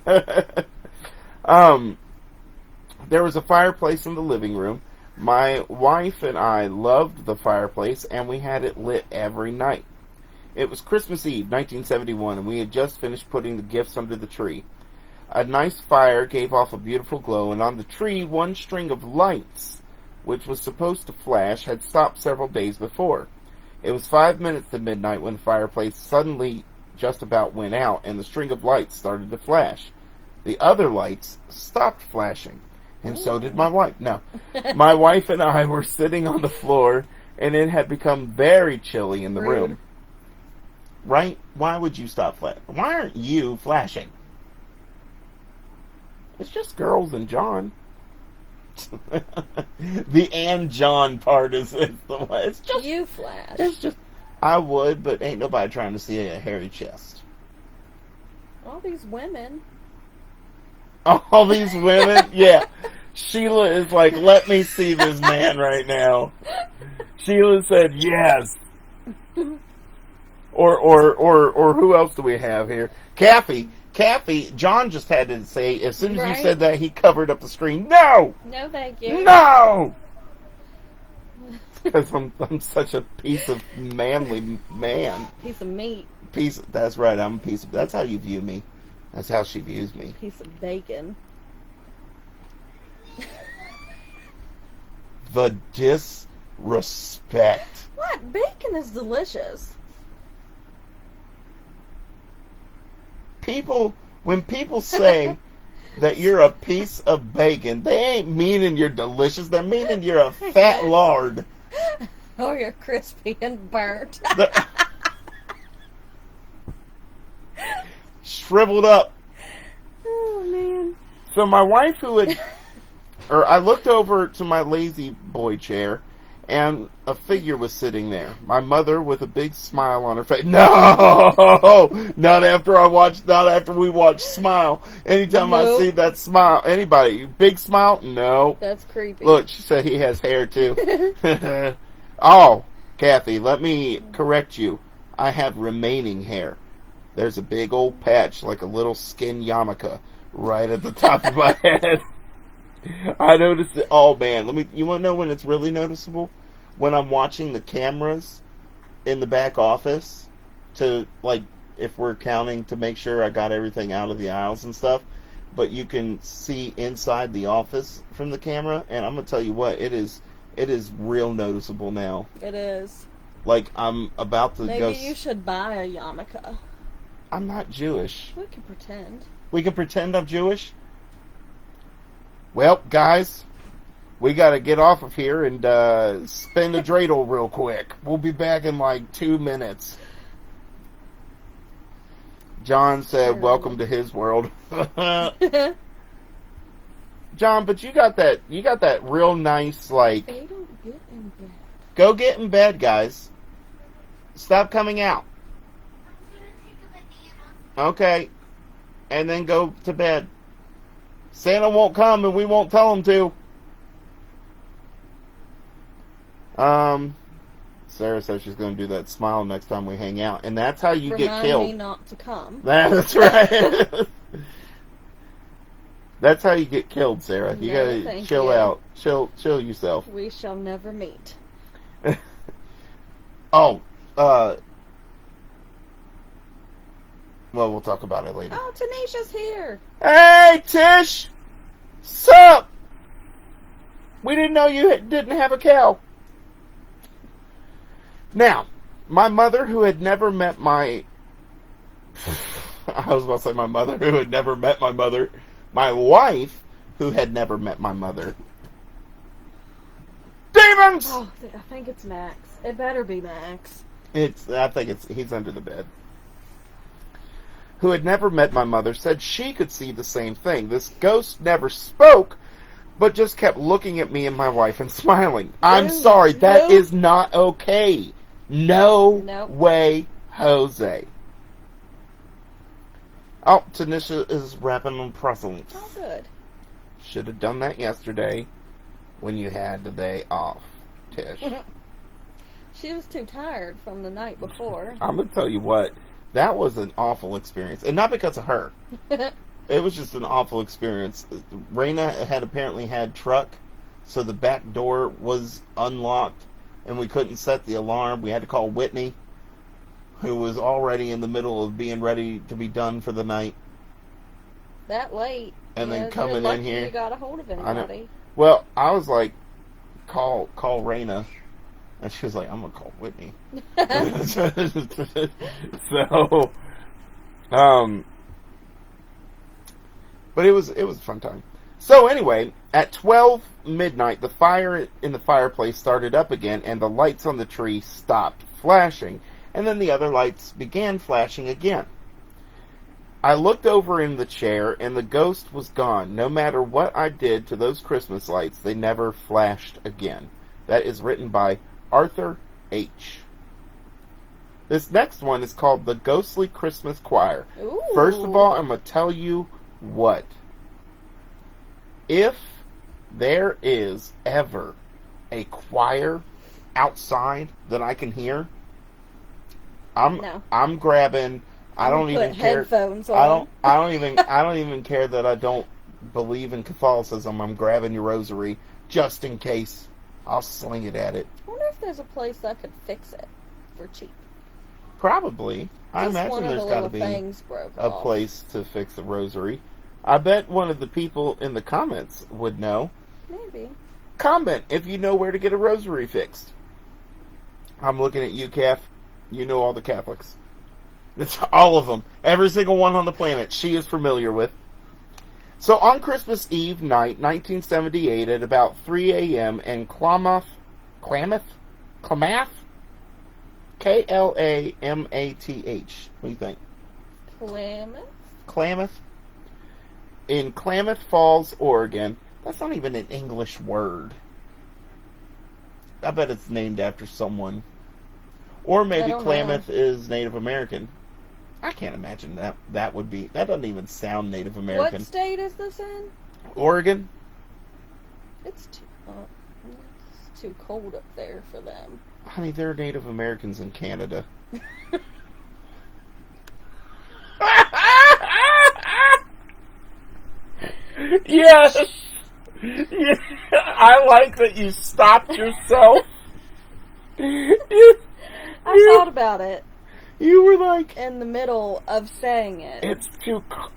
Speaker 1: There was a fireplace in the living room. My wife and I loved the fireplace, and we had it lit every night. It was Christmas Eve, 1971, and we had just finished putting the gifts under the tree. A nice fire gave off a beautiful glow, and on the tree, one string of lights, which was supposed to flash, had stopped several days before. It was 5 minutes to midnight when the fireplace suddenly just about went out, and the string of lights started to flash. The other lights stopped flashing, and so did my wife. No. My wife and I were sitting on the floor, and it had become very chilly in the
Speaker 2: Rude.
Speaker 1: room. Right? Why would you stop flashing? Why aren't you flashing? It's just girls and John. The and John part is the one. It's just
Speaker 2: You flash.
Speaker 1: It's just, I would, but ain't nobody trying to see a hairy chest.
Speaker 2: All these women.
Speaker 1: All these women, yeah. Sheila is like, let me see this man right now. Sheila said yes. Or who else do we have here? Kathy, John just had to say, as soon as you
Speaker 2: Right.
Speaker 1: said that, he covered up the screen. No!
Speaker 2: No, thank you.
Speaker 1: No! Because I'm such a piece of manly man.
Speaker 2: Piece of meat.
Speaker 1: That's right, I'm a piece of, that's how you view me. That's how she views me.
Speaker 2: Piece of bacon.
Speaker 1: The disrespect.
Speaker 2: What? Bacon is delicious.
Speaker 1: When people say that you're a piece of bacon, they ain't meaning you're delicious. They're meaning you're a fat lard.
Speaker 2: Oh, you're crispy and burnt.
Speaker 1: Shriveled up.
Speaker 2: Oh, man.
Speaker 1: So my wife I looked over to my lazy boy chair, and a figure was sitting there. My mother with a big smile on her face. No! Not after we watch Smile. Anytime I
Speaker 2: Nope.
Speaker 1: see that smile, anybody, big smile? No.
Speaker 2: That's creepy.
Speaker 1: Look, she said he has hair too. Oh, Kathy, let me correct you. I have remaining hair. There's a big old patch like a little skin yarmulke right at the top of my head. I noticed it. Oh man, you want to know when it's really noticeable? When I'm watching the cameras in the back office to, like, if we're counting to make sure I got everything out of the aisles and stuff, but you can see inside the office from the camera, and I'm gonna tell you what, it is real noticeable now.
Speaker 2: It is.
Speaker 1: Like, I'm about to go.
Speaker 2: Maybe you should buy a yarmulke.
Speaker 1: I'm not Jewish.
Speaker 2: We can pretend.
Speaker 1: We can pretend I'm Jewish? Well, guys, we got to get off of here and spin a dreidel real quick. We'll be back in like 2 minutes. John said,
Speaker 2: Sure.
Speaker 1: "Welcome to his world." John, but you got that real nice, like,
Speaker 2: They don't get in bed.
Speaker 1: go get in bed, guys. Stop coming out. Okay. And then go to bed. Santa won't come and we won't tell him to. Sarah says she's going to do that smile next time we hang out. And that's how you get
Speaker 2: Remind
Speaker 1: killed.
Speaker 2: me not to come.
Speaker 1: That's right. That's how you get killed, Sarah. You
Speaker 2: No,
Speaker 1: gotta
Speaker 2: thank
Speaker 1: chill
Speaker 2: you.
Speaker 1: out. Chill yourself.
Speaker 2: We shall never meet.
Speaker 1: Oh, well, we'll talk about it later.
Speaker 2: Oh, Tanisha's here.
Speaker 1: Hey, Tish! Sup? We didn't know you didn't have a cow. Now, my mother, who had never met my... I was about to say my mother, who had never met my mother. My wife, who had never met my mother. Demons!
Speaker 2: Oh, I think it's Max. It better be Max.
Speaker 1: I think he's under the bed. Who had never met my mother, said she could see the same thing. This ghost never spoke, but just kept looking at me and my wife and smiling. I'm sorry, that is not okay. No
Speaker 2: Nope.
Speaker 1: way, Jose. Oh, Tanisha is wrapping on presents.
Speaker 2: Oh, good.
Speaker 1: Should have done that yesterday when you had the day off, Tish.
Speaker 2: She was too tired from the night before.
Speaker 1: I'm going to tell you what, that was an awful experience. And not because of her. It was just an awful experience. Raina had apparently had truck, so the back door was unlocked, and we couldn't set the alarm. We had to call Whitney, who was already in the middle of being ready to be done for the night.
Speaker 2: That late.
Speaker 1: And then
Speaker 2: you're
Speaker 1: coming in
Speaker 2: lucky
Speaker 1: here.
Speaker 2: You got a hold of anybody.
Speaker 1: Well, I was like, call Raina. And she was like, I'm going to call Whitney. So, but it was a fun time. So anyway, at 12 midnight, the fire in the fireplace started up again, and the lights on the tree stopped flashing, and then the other lights began flashing again. I looked over in the chair, and the ghost was gone. No matter what I did to those Christmas lights, they never flashed again. That is written by Arthur H. This next one is called The Ghostly Christmas Choir.
Speaker 2: Ooh.
Speaker 1: First of all, I'm going to tell you what. If there is ever a choir outside that I can hear, I'm grabbing. I don't even care.
Speaker 2: Headphones on.
Speaker 1: I don't even care that I don't believe in Catholicism. I'm grabbing your rosary just in case. I'll sling it at it.
Speaker 2: I wonder if there's a place that could fix it for cheap.
Speaker 1: Probably. I
Speaker 2: Just
Speaker 1: imagine
Speaker 2: one of
Speaker 1: there's
Speaker 2: the
Speaker 1: got to
Speaker 2: little
Speaker 1: be
Speaker 2: things broke
Speaker 1: a
Speaker 2: off.
Speaker 1: place to fix the rosary. I bet one of the people in the comments would know.
Speaker 2: Maybe.
Speaker 1: Comment if you know where to get a rosary fixed. I'm looking at you, Kath. You know all the Catholics. It's all of them. Every single one on the planet she is familiar with. So on Christmas Eve night, 1978, at about 3 a.m. in Klamath? Klamath? K-L-A-M-A-T-H. What do you think? Klamath? In Klamath Falls, Oregon. That's not even an English word. I bet it's named after someone. Or maybe Klamath is Native American. I can't imagine that would be... That doesn't even sound Native American.
Speaker 2: What state is this in?
Speaker 1: Oregon?
Speaker 2: It's too cold up there for them.
Speaker 1: Honey, there are Native Americans in Canada. Yes! Yeah. I like that you stopped yourself.
Speaker 2: I thought about it
Speaker 1: You were like,
Speaker 2: in the middle of saying it.
Speaker 1: it's too cold.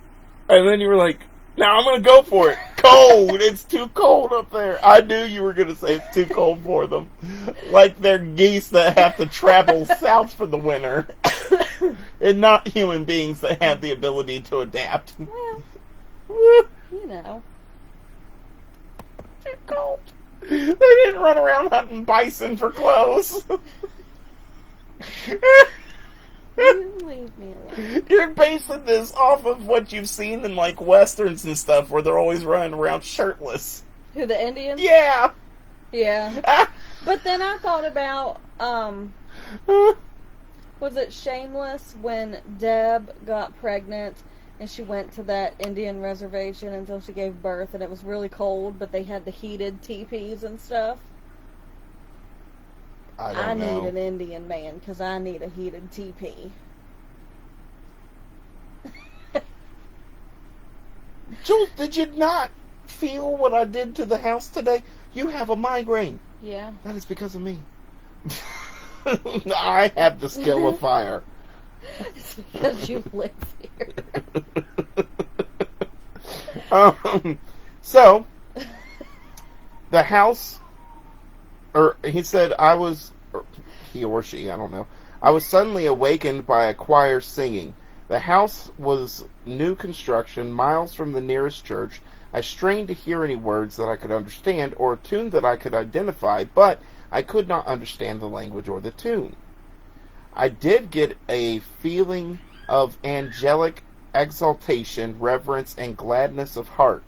Speaker 1: And then you were like, now I'm going to go for it. Cold. It's too cold up there. I knew you were going to say it's too cold for them. Like they're geese that have to travel south for the winter. And not human beings that have the ability to adapt.
Speaker 2: Well, you know.
Speaker 1: Too cold. They didn't run around hunting bison for clothes.
Speaker 2: Really? Leave me alone.
Speaker 1: You're basing this off of what you've seen in, like, westerns and stuff where they're always running around shirtless.
Speaker 2: Who, the Indians?
Speaker 1: Yeah!
Speaker 2: Yeah. But then I thought about, was it Shameless when Deb got pregnant and she went to that Indian reservation until she gave birth and it was really cold, but they had the heated teepees and stuff?
Speaker 1: I
Speaker 2: need an Indian man because I need a heated teepee.
Speaker 1: Jules, did you not feel what I did to the house today? You have a migraine.
Speaker 2: Yeah.
Speaker 1: That is because of me. I have the skill of fire.
Speaker 2: It's because you live here.
Speaker 1: So, the house, or he said he or she, I don't know. I was suddenly awakened by a choir singing. The house was new construction, miles from the nearest church. I strained to hear any words that I could understand or a tune that I could identify, but I could not understand the language or the tune. I did get a feeling of angelic exaltation, reverence, and gladness of heart.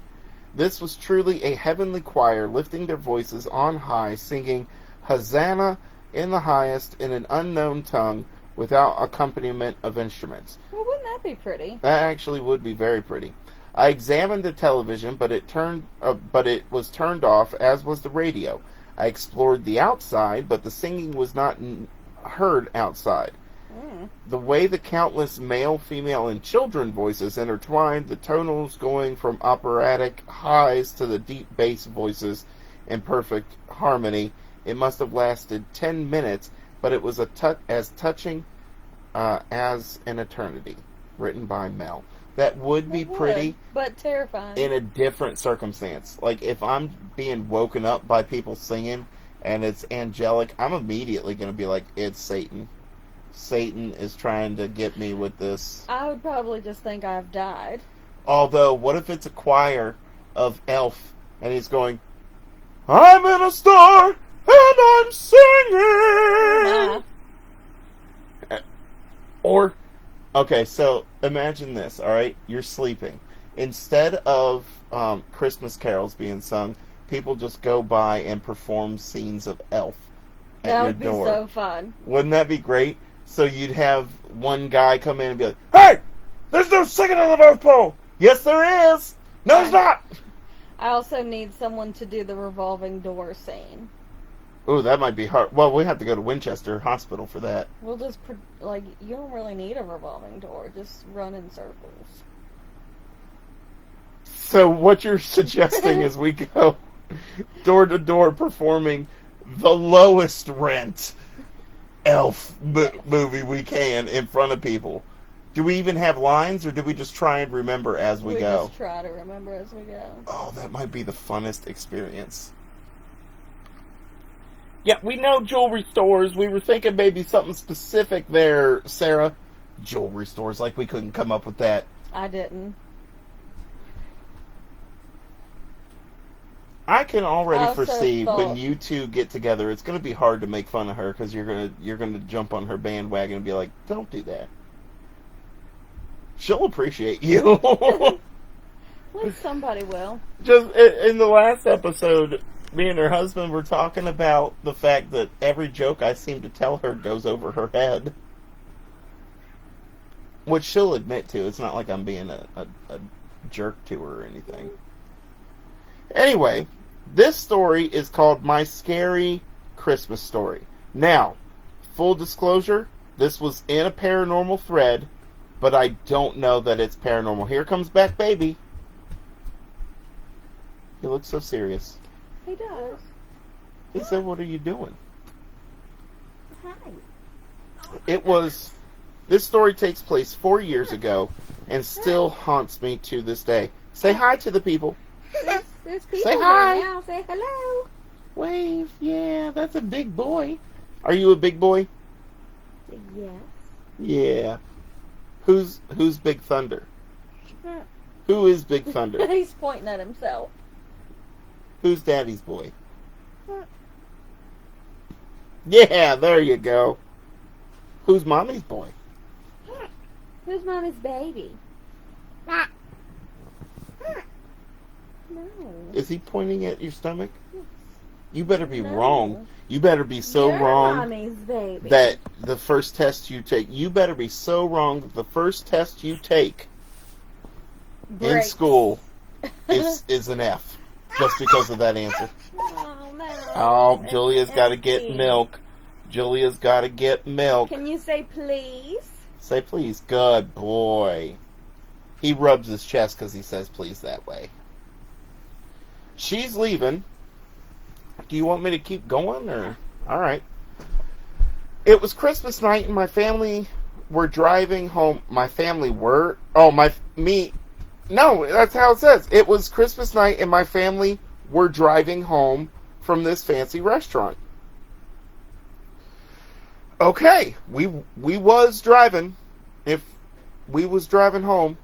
Speaker 1: This was truly a heavenly choir lifting their voices on high, singing Hosanna in the highest in an unknown tongue without accompaniment of instruments.
Speaker 2: Well, wouldn't that be pretty?
Speaker 1: That actually would be very pretty. I examined the television, but it was turned off, as was the radio. I explored the outside, but the singing was not heard outside. The way the countless male, female, and children voices intertwined, the tonals going from operatic highs to the deep bass voices in perfect harmony. It must have lasted 10 minutes, but it was as touching as an eternity. Written by Mel. That would be pretty,
Speaker 2: but terrifying.
Speaker 1: In a different circumstance. Like, if I'm being woken up by people singing and it's angelic, I'm immediately going to be like, it's Satan. Satan is trying to get me with this.
Speaker 2: I would probably just think I've died.
Speaker 1: Although, what if it's a choir of Elf and he's going, I'm in a star and I'm singing! Or, okay, so imagine this, alright? You're sleeping. Instead of Christmas carols being sung, people just go by and perform scenes of Elf at your door.
Speaker 2: That would be so fun.
Speaker 1: Wouldn't that be great? So you'd have one guy come in and be like, hey! There's no singing on the North Pole! Yes, there is! No, there's not!
Speaker 2: I also need someone to do the revolving door scene.
Speaker 1: Ooh, that might be hard. Well, we have to go to Winchester Hospital for that.
Speaker 2: We'll just, you don't really need a revolving door. Just run in circles.
Speaker 1: So what you're suggesting is we go door to door performing the lowest rent Elf movie we can in front of people. Do we even have lines, or do we just try and remember as we go?
Speaker 2: We just try to remember as we go.
Speaker 1: Oh, that might be the funnest experience. Yeah, we know jewelry stores. We were thinking maybe something specific there, Sarah. Jewelry stores, like we couldn't come up with that.
Speaker 2: I didn't.
Speaker 1: I can already foresee when you two get together, it's going to be hard to make fun of her because you're gonna jump on her bandwagon and be like, "Don't do that." She'll appreciate you.
Speaker 2: Well, somebody will.
Speaker 1: Just in the last episode, me and her husband were talking about the fact that every joke I seem to tell her goes over her head. Which she'll admit to. It's not like I'm being a jerk to her or anything. Anyway, this story is called My Scary Christmas Story. Now, full disclosure, this was in a paranormal thread, but I don't know that it's paranormal. Here comes back baby. He looks so serious.
Speaker 2: He does.
Speaker 1: He said, what are you doing?
Speaker 4: Hi.
Speaker 1: This story takes place 4 years ago and still haunts me to this day. Say hi to the people.
Speaker 4: There's people
Speaker 1: Say hi.
Speaker 4: here now. Say hello.
Speaker 1: Wave. Yeah, that's a big boy. Are you a big boy?
Speaker 4: Yes.
Speaker 1: Yeah. Who's Big Thunder? Who is Big Thunder?
Speaker 2: He's pointing at himself.
Speaker 1: Who's Daddy's boy? Yeah, there you go. Who's Mommy's boy?
Speaker 4: Who's mommy's baby? No.
Speaker 1: Is he pointing at your stomach?
Speaker 4: Yes.
Speaker 1: You better be
Speaker 4: No.
Speaker 1: wrong. You better be so
Speaker 4: You're
Speaker 1: wrong
Speaker 4: mommy's baby.
Speaker 1: that the first test you take, you better be so wrong that the first test you take in
Speaker 2: Breaks.
Speaker 1: school is an F. Just because of that answer.
Speaker 4: Oh, no.
Speaker 1: Oh, Julia's got to get
Speaker 4: Empty.
Speaker 1: milk. Julia's got to get milk.
Speaker 4: Can you say please?
Speaker 1: Say please. Good boy. He rubs his chest because he says please that way. She's leaving. Do you want me to keep going, or? All right. It was Christmas night, and my family were driving home. My family were. Oh, me. No, that's how it says. It was Christmas night, and my family were driving home from this fancy restaurant. Okay, we was driving. If we was driving home,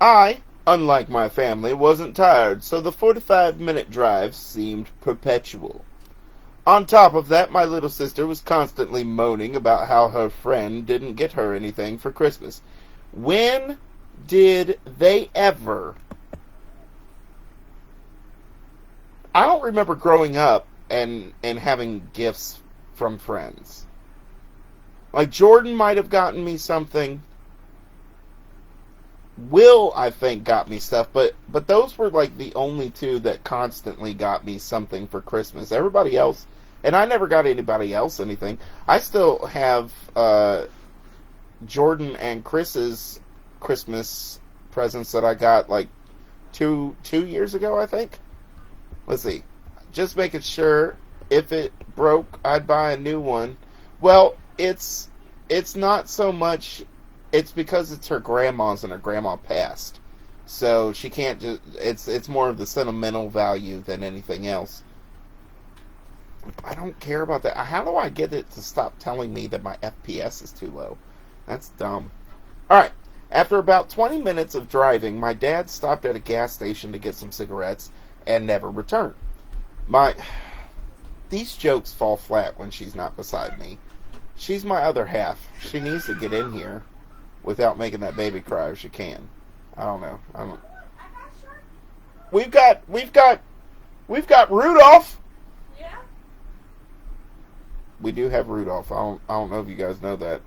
Speaker 1: I, unlike my family, wasn't tired, so the 45-minute drive seemed perpetual. On top of that, my little sister was constantly moaning about how her friend didn't get her anything for Christmas. When did they ever? I don't remember growing up and having gifts from friends. Like, Jordan might have gotten me something. Will, I think, got me stuff, but those were like the only two that constantly got me something for Christmas. Everybody else, and I never got anybody else anything. I still have Jordan and Chris's Christmas presents that I got like two years ago, I think. Let's see. Just making sure if it broke, I'd buy a new one. Well, it's not so much. It's because it's her grandma's and her grandma passed, so she can't just. It's more of the sentimental value than anything else. I don't care about that. How do I get it to stop telling me that my FPS is too low? That's dumb. All right. After about 20 minutes of driving, my dad stopped at a gas station to get some cigarettes and never returned. These jokes fall flat when she's not beside me. She's my other half. She needs to get in here without making that baby cry if she can. I don't know. We've got Rudolph.
Speaker 4: Yeah.
Speaker 1: We do have Rudolph. I don't know if you guys know that.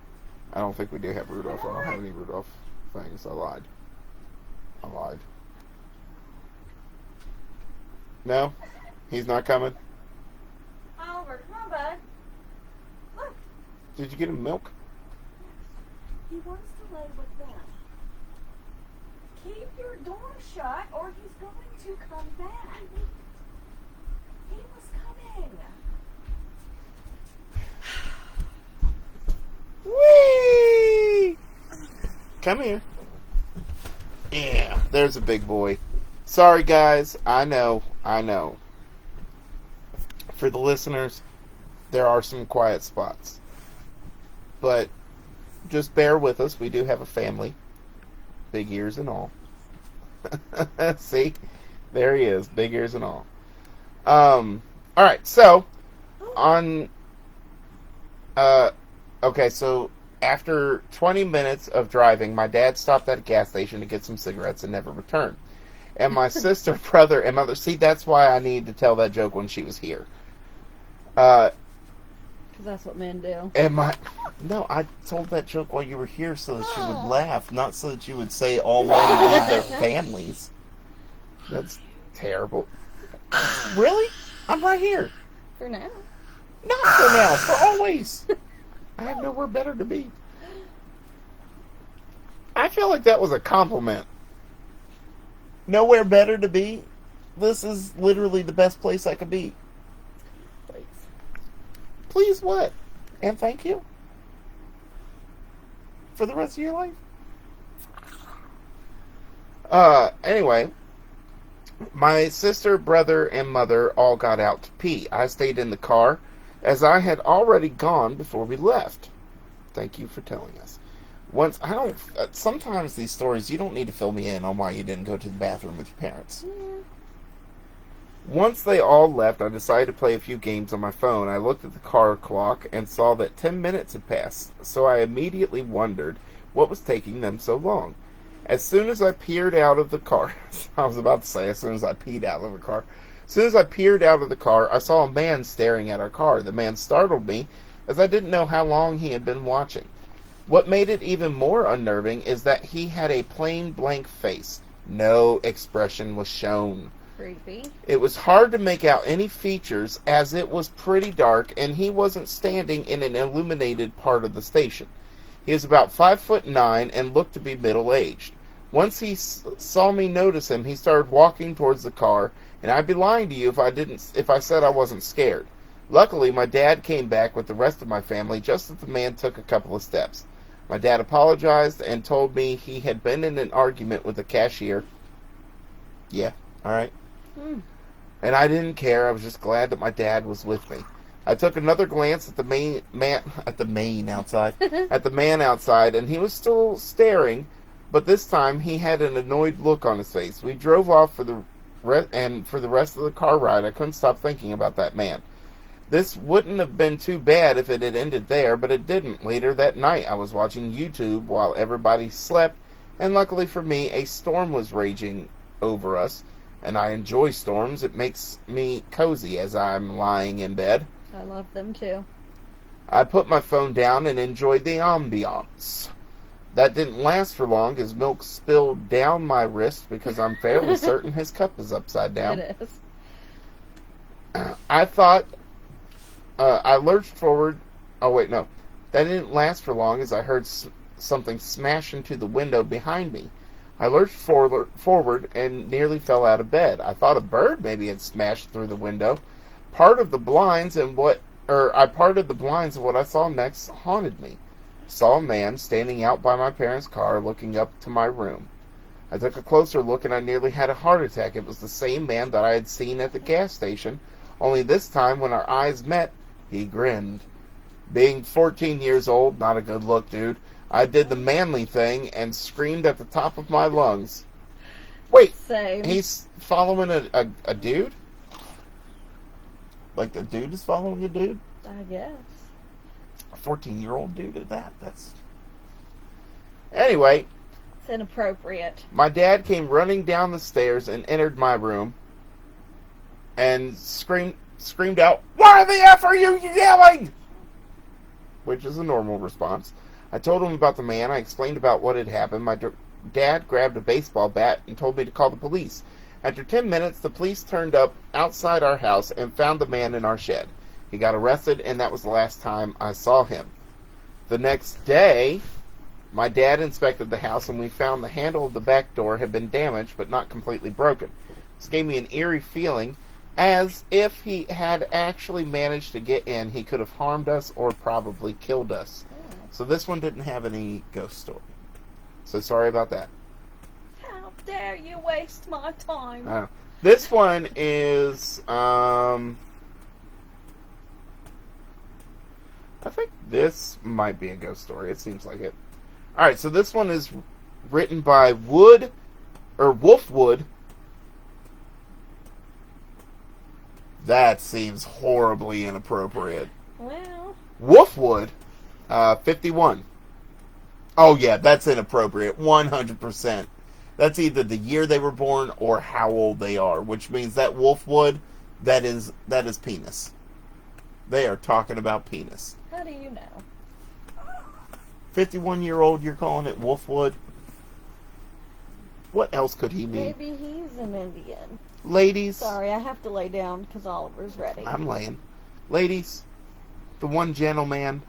Speaker 1: I don't think we do have Rudolph. I don't have any Rudolph things. I lied. No? He's not coming?
Speaker 4: Oliver, come on, bud. Look,
Speaker 1: Did you get him milk?
Speaker 4: he wants to lay with them. Keep your door shut or he's going to come back. He was coming.
Speaker 1: Whee! Come here. Yeah, there's a big boy. Sorry, guys. I know. For the listeners, there are some quiet spots. But just bear with us. We do have a family. Big ears and all. See? There he is. Big ears and all. Alright, so okay, so after 20 minutes of driving, my dad stopped at a gas station to get some cigarettes and never returned. And my sister, brother, and mother... See, that's why I needed to tell that joke when she was here.
Speaker 2: Because that's what men do.
Speaker 1: And no, I told that joke while you were here so that she would laugh, not so that you would say all men leave their families. That's terrible. Really? I'm right here.
Speaker 2: For now.
Speaker 1: Not for now, for always. I have nowhere better to be. I feel like that was a compliment. Nowhere better to be? This is literally the best place I could be.
Speaker 2: Please.
Speaker 1: Please what? And thank you? For the rest of your life? Anyway, my sister, brother, and mother all got out to pee. I stayed in the car, as I had already gone before we left. Thank you for telling us. Sometimes these stories, you don't need to fill me in on why you didn't go to the bathroom with your parents.
Speaker 2: Yeah.
Speaker 1: Once they all left, I decided to play a few games on my phone. I looked at the car clock and saw that 10 minutes had passed, so I immediately wondered what was taking them so long. As soon as I peered out of the car, I was about to say, as soon as I peed out of the car. As soon as I peered out of the car, I saw a man staring at our car. The man startled me, as I didn't know how long he had been watching. What made it even more unnerving is that he had a plain blank face. No expression was shown.
Speaker 2: Creepy.
Speaker 1: It was hard to make out any features, as it was pretty dark and he wasn't standing in an illuminated part of the station. He was about 5'9" and looked to be middle-aged. Once he saw me notice him, he started walking towards the car, and I'd be lying to you if I said I wasn't scared. Luckily, my dad came back with the rest of my family just as the man took a couple of steps. My dad apologized and told me he had been in an argument with the cashier. Yeah, alright. And I didn't care. I was just glad that my dad was with me. I took another glance at the man outside, and he was still staring, but this time he had an annoyed look on his face. We drove off for the rest of the car ride, I couldn't stop thinking about that man. This wouldn't have been too bad if it had ended there, but it didn't. Later that night, I was watching YouTube while everybody slept, and luckily for me, a storm was raging over us. And I enjoy storms. It makes me cozy as I'm lying in bed.
Speaker 2: I love them too.
Speaker 1: I put my phone down and enjoyed the ambiance. That didn't last for long as milk spilled down my wrist because I'm fairly certain his cup is upside down.
Speaker 2: It is.
Speaker 1: I thought I lurched forward. Oh, wait, no. That didn't last for long as I heard something smash into the window behind me. I lurched forward and nearly fell out of bed. I thought a bird maybe had smashed through the window. I parted the blinds and what I saw next haunted me. I saw a man standing out by my parents' car looking up to my room. I took a closer look and I nearly had a heart attack. It was the same man that I had seen at the gas station, only this time when our eyes met, he grinned. Being 14 years old, not a good look, dude. I did the manly thing and screamed at the top of my lungs. Wait,
Speaker 2: Same.
Speaker 1: he's following a dude? Like the dude is following a dude?
Speaker 2: I guess.
Speaker 1: A 14-year-old dude at that? That's... Anyway,
Speaker 2: It's inappropriate.
Speaker 1: my dad came running down the stairs and entered my room and screamed out, "Why the F are you yelling?" Which is a normal response. I told him about the man. I explained about what had happened. My dad grabbed a baseball bat and told me to call the police. After 10 minutes, the police turned up outside our house and found the man in our shed. He got arrested, and that was the last time I saw him. The next day, my dad inspected the house, and we found the handle of the back door had been damaged, but not completely broken. This gave me an eerie feeling, as if he had actually managed to get in, he could have harmed us or probably killed us. So this one didn't have any ghost story. So sorry about that.
Speaker 2: How dare you waste my time?
Speaker 1: This one is, I think this might be a ghost story. It seems like it. Alright, so this one is written by Wolfwood. That seems horribly inappropriate.
Speaker 2: Well,
Speaker 1: Wolfwood, 51. Oh yeah, that's inappropriate. 100%. That's either the year they were born or how old they are, which means that Wolfwood, that is penis. They are talking about penis.
Speaker 2: how do you know?
Speaker 1: 51-year-old, you're calling it Wolfwood? What else could he mean?
Speaker 2: Maybe he's an Indian.
Speaker 1: Ladies,
Speaker 2: Sorry, I have to lay down because Oliver's ready.
Speaker 1: I'm laying. Ladies, the one gentleman,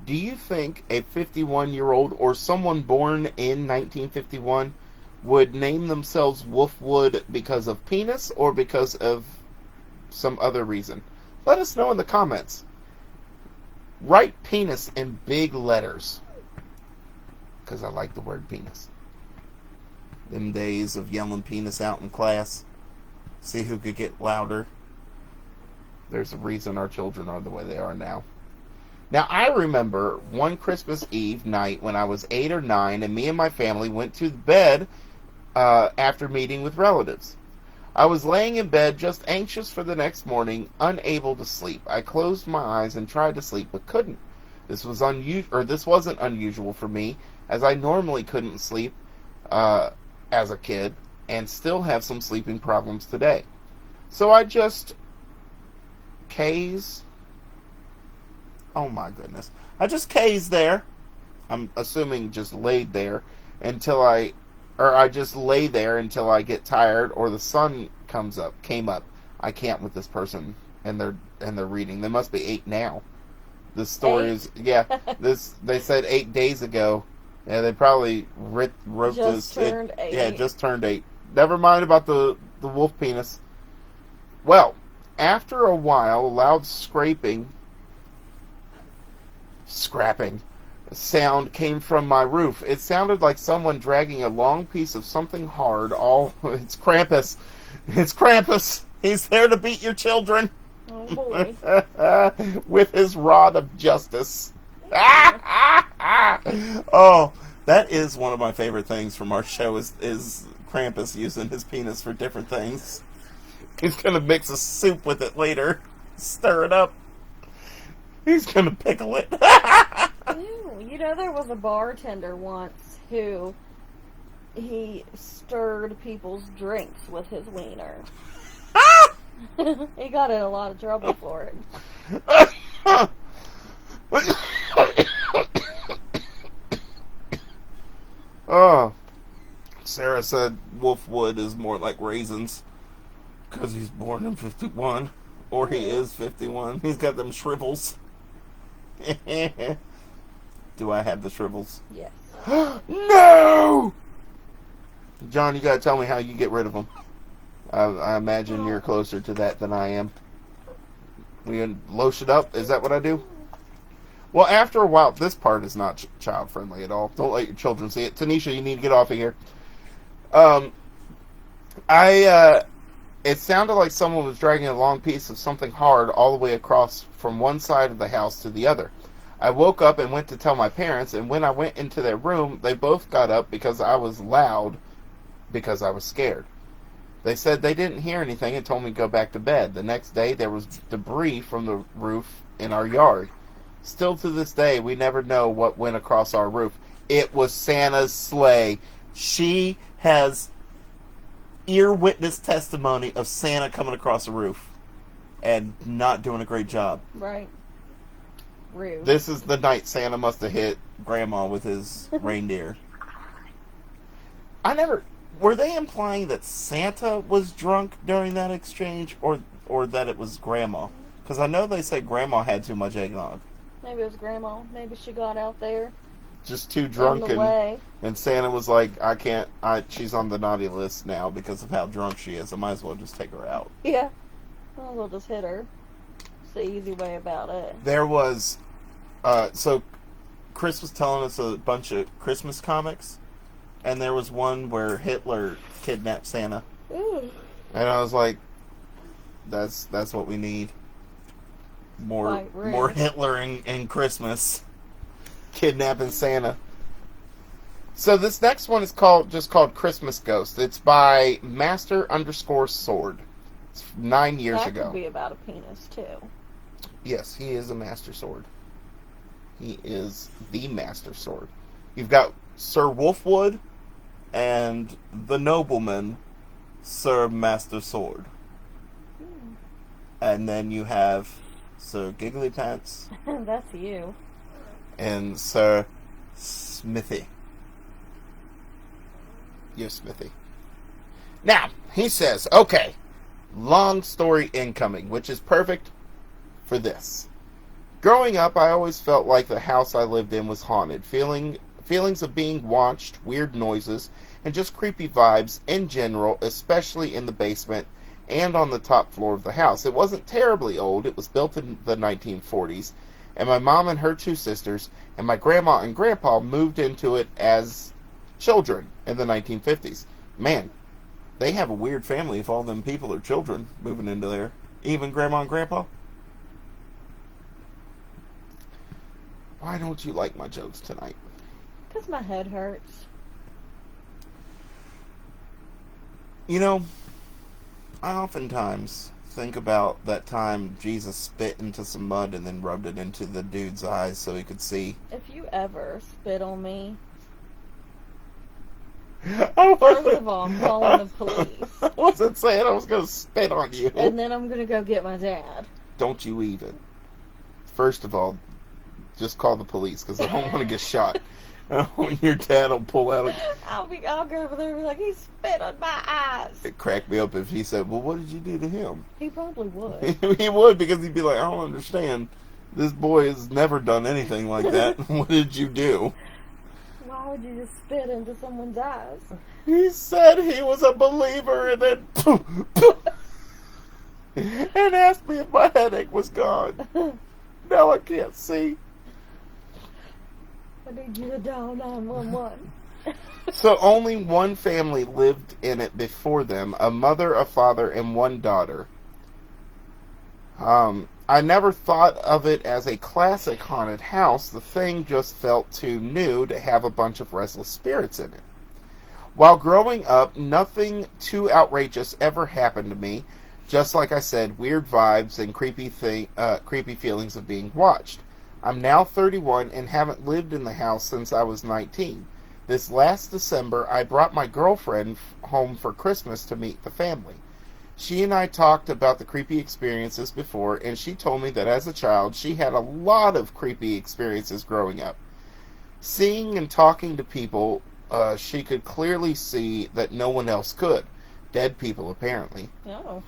Speaker 1: do you think a 51-year-old or someone born in 1951 would name themselves Wolfwood because of penis or because of some other reason? Let us know in the comments. Write penis in big letters, because I like the word penis. Them days of yelling penis out in class. See who could get louder. There's a reason our children are the way they are now. Now, I remember one Christmas Eve night when I was 8 or 9, and me and my family went to bed after meeting with relatives. I was laying in bed, just anxious for the next morning, unable to sleep. I closed my eyes and tried to sleep, but couldn't. This was this wasn't unusual for me, as I normally couldn't sleep as a kid, and still have some sleeping problems today. So I just oh my goodness. I just there. I'm assuming just laid there until I just lay there until I get tired or the sun came up. I can't with this person and they're reading. They must be 8 now. This story is they said 8 days ago. Yeah, they probably wrote
Speaker 2: Just
Speaker 1: this.
Speaker 2: turned 8.
Speaker 1: Yeah, just turned 8. Never mind about the wolf penis. Well, after a while, a loud scrapping sound came from my roof. It sounded like someone dragging a long piece of something hard. It's Krampus. It's Krampus. He's there to beat your children.
Speaker 2: Oh boy.
Speaker 1: With his rod of justice. Oh, that is one of my favorite things from our show is Krampus using his penis for different things. He's gonna mix a soup with it later. Stir it up. He's gonna pickle it.
Speaker 2: You know, there was a bartender once who he stirred people's drinks with his wiener. He got in a lot of trouble for it.
Speaker 1: Oh, Sarah said Wolfwood is more like raisins because he's born in 51, or he is 51. He's got them shrivels. Do I have the shrivels?
Speaker 2: Yes.
Speaker 1: No! John, you gotta tell me how you get rid of them. I imagine you're closer to that than I am. We gonna lotion up? Is that what I do? Well, after a while, this part is not child friendly at all. Don't let your children see it. Tanisha, you need to get off of here. It sounded like someone was dragging a long piece of something hard all the way across from one side of the house to the other. I woke up and went to tell my parents, and when I went into their room, they both got up because I was loud because I was scared. They said they didn't hear anything and told me to go back to bed. The next day, there was debris from the roof in our yard. Still to this day, we never know what went across our roof. It was Santa's sleigh. She has ear witness testimony of Santa coming across the roof and not doing a great job.
Speaker 2: Right. Rude.
Speaker 1: This is the night Santa must have hit Grandma with his reindeer. Were they implying that Santa was drunk during that exchange or that it was Grandma? Because I know they said Grandma had too much eggnog.
Speaker 2: Maybe it was Grandma. Maybe she got out there.
Speaker 1: Just too drunk,
Speaker 2: On the way.
Speaker 1: and Santa was like, I can't, she's on the naughty list now because of how drunk she is. I might as well just take her out.
Speaker 2: Yeah. Well, we'll just hit her. It's the easy way about it.
Speaker 1: There was, so Chris was telling us a bunch of Christmas comics, and there was one where Hitler kidnapped Santa.
Speaker 2: Ooh.
Speaker 1: And I was like, that's what we need. More Hitler and Christmas. Kidnapping Santa. So this next one is called Christmas Ghost. It's by Master_Sword. It's 9 years
Speaker 2: that
Speaker 1: ago.
Speaker 2: Could be about a penis too.
Speaker 1: Yes, he is a Master Sword. He is the Master Sword. You've got Sir Wolfwood and the nobleman Sir Master Sword. And then you have Sir Giggly Pants
Speaker 2: That's you.
Speaker 1: and Sir Smithy. You're Smithy. Now, he says, okay, long story incoming, which is perfect for this. Growing up, I always felt like the house I lived in was haunted. Feelings of being watched, weird noises, and just creepy vibes in general, especially in the basement and on the top floor of the house. It wasn't terribly old. It was built in the 1940s, and my mom and her 2 sisters and my grandma and grandpa moved into it as children in the 1950s. Man, they have a weird family if all them people are children moving into there. Even grandma and grandpa. Why don't you like my jokes tonight?
Speaker 2: Because my head hurts.
Speaker 1: You know, I oftentimes think about that time Jesus spit into some mud and then rubbed it into the dude's eyes so he could see?
Speaker 2: If you ever spit on me,
Speaker 1: I
Speaker 2: first of all, I'm calling the police.
Speaker 1: I wasn't saying I was going to spit on you.
Speaker 2: And then I'm gonna go get my dad.
Speaker 1: Don't you even. First of all, just call the police because I don't want to get shot. Your dad will pull out a...
Speaker 2: I'll go over there and be like, he spit on my eyes.
Speaker 1: It cracked me up if he said, well, what did you do to him?
Speaker 2: He probably would.
Speaker 1: He would, because he'd be like, I don't understand. This boy has never done anything like that. What did you do?
Speaker 2: Why would you just spit into someone's eyes?
Speaker 1: He said he was a believer and then and asked me if my headache was gone. Now I can't see.
Speaker 2: I need you to dial 911.
Speaker 1: So only one family lived in it before them, a mother, a father, and one daughter. I never thought of it as a classic haunted house. The thing just felt too new to have a bunch of restless spirits in it. While growing up, nothing too outrageous ever happened to me. Just like I said, weird vibes and creepy feelings of being watched. I'm now 31 and haven't lived in the house since I was 19. This last December, I brought my girlfriend home for Christmas to meet the family. She and I talked about the creepy experiences before, and she told me that as a child, she had a lot of creepy experiences growing up. Seeing and talking to people, she could clearly see that no one else could. Dead people, apparently.
Speaker 2: No.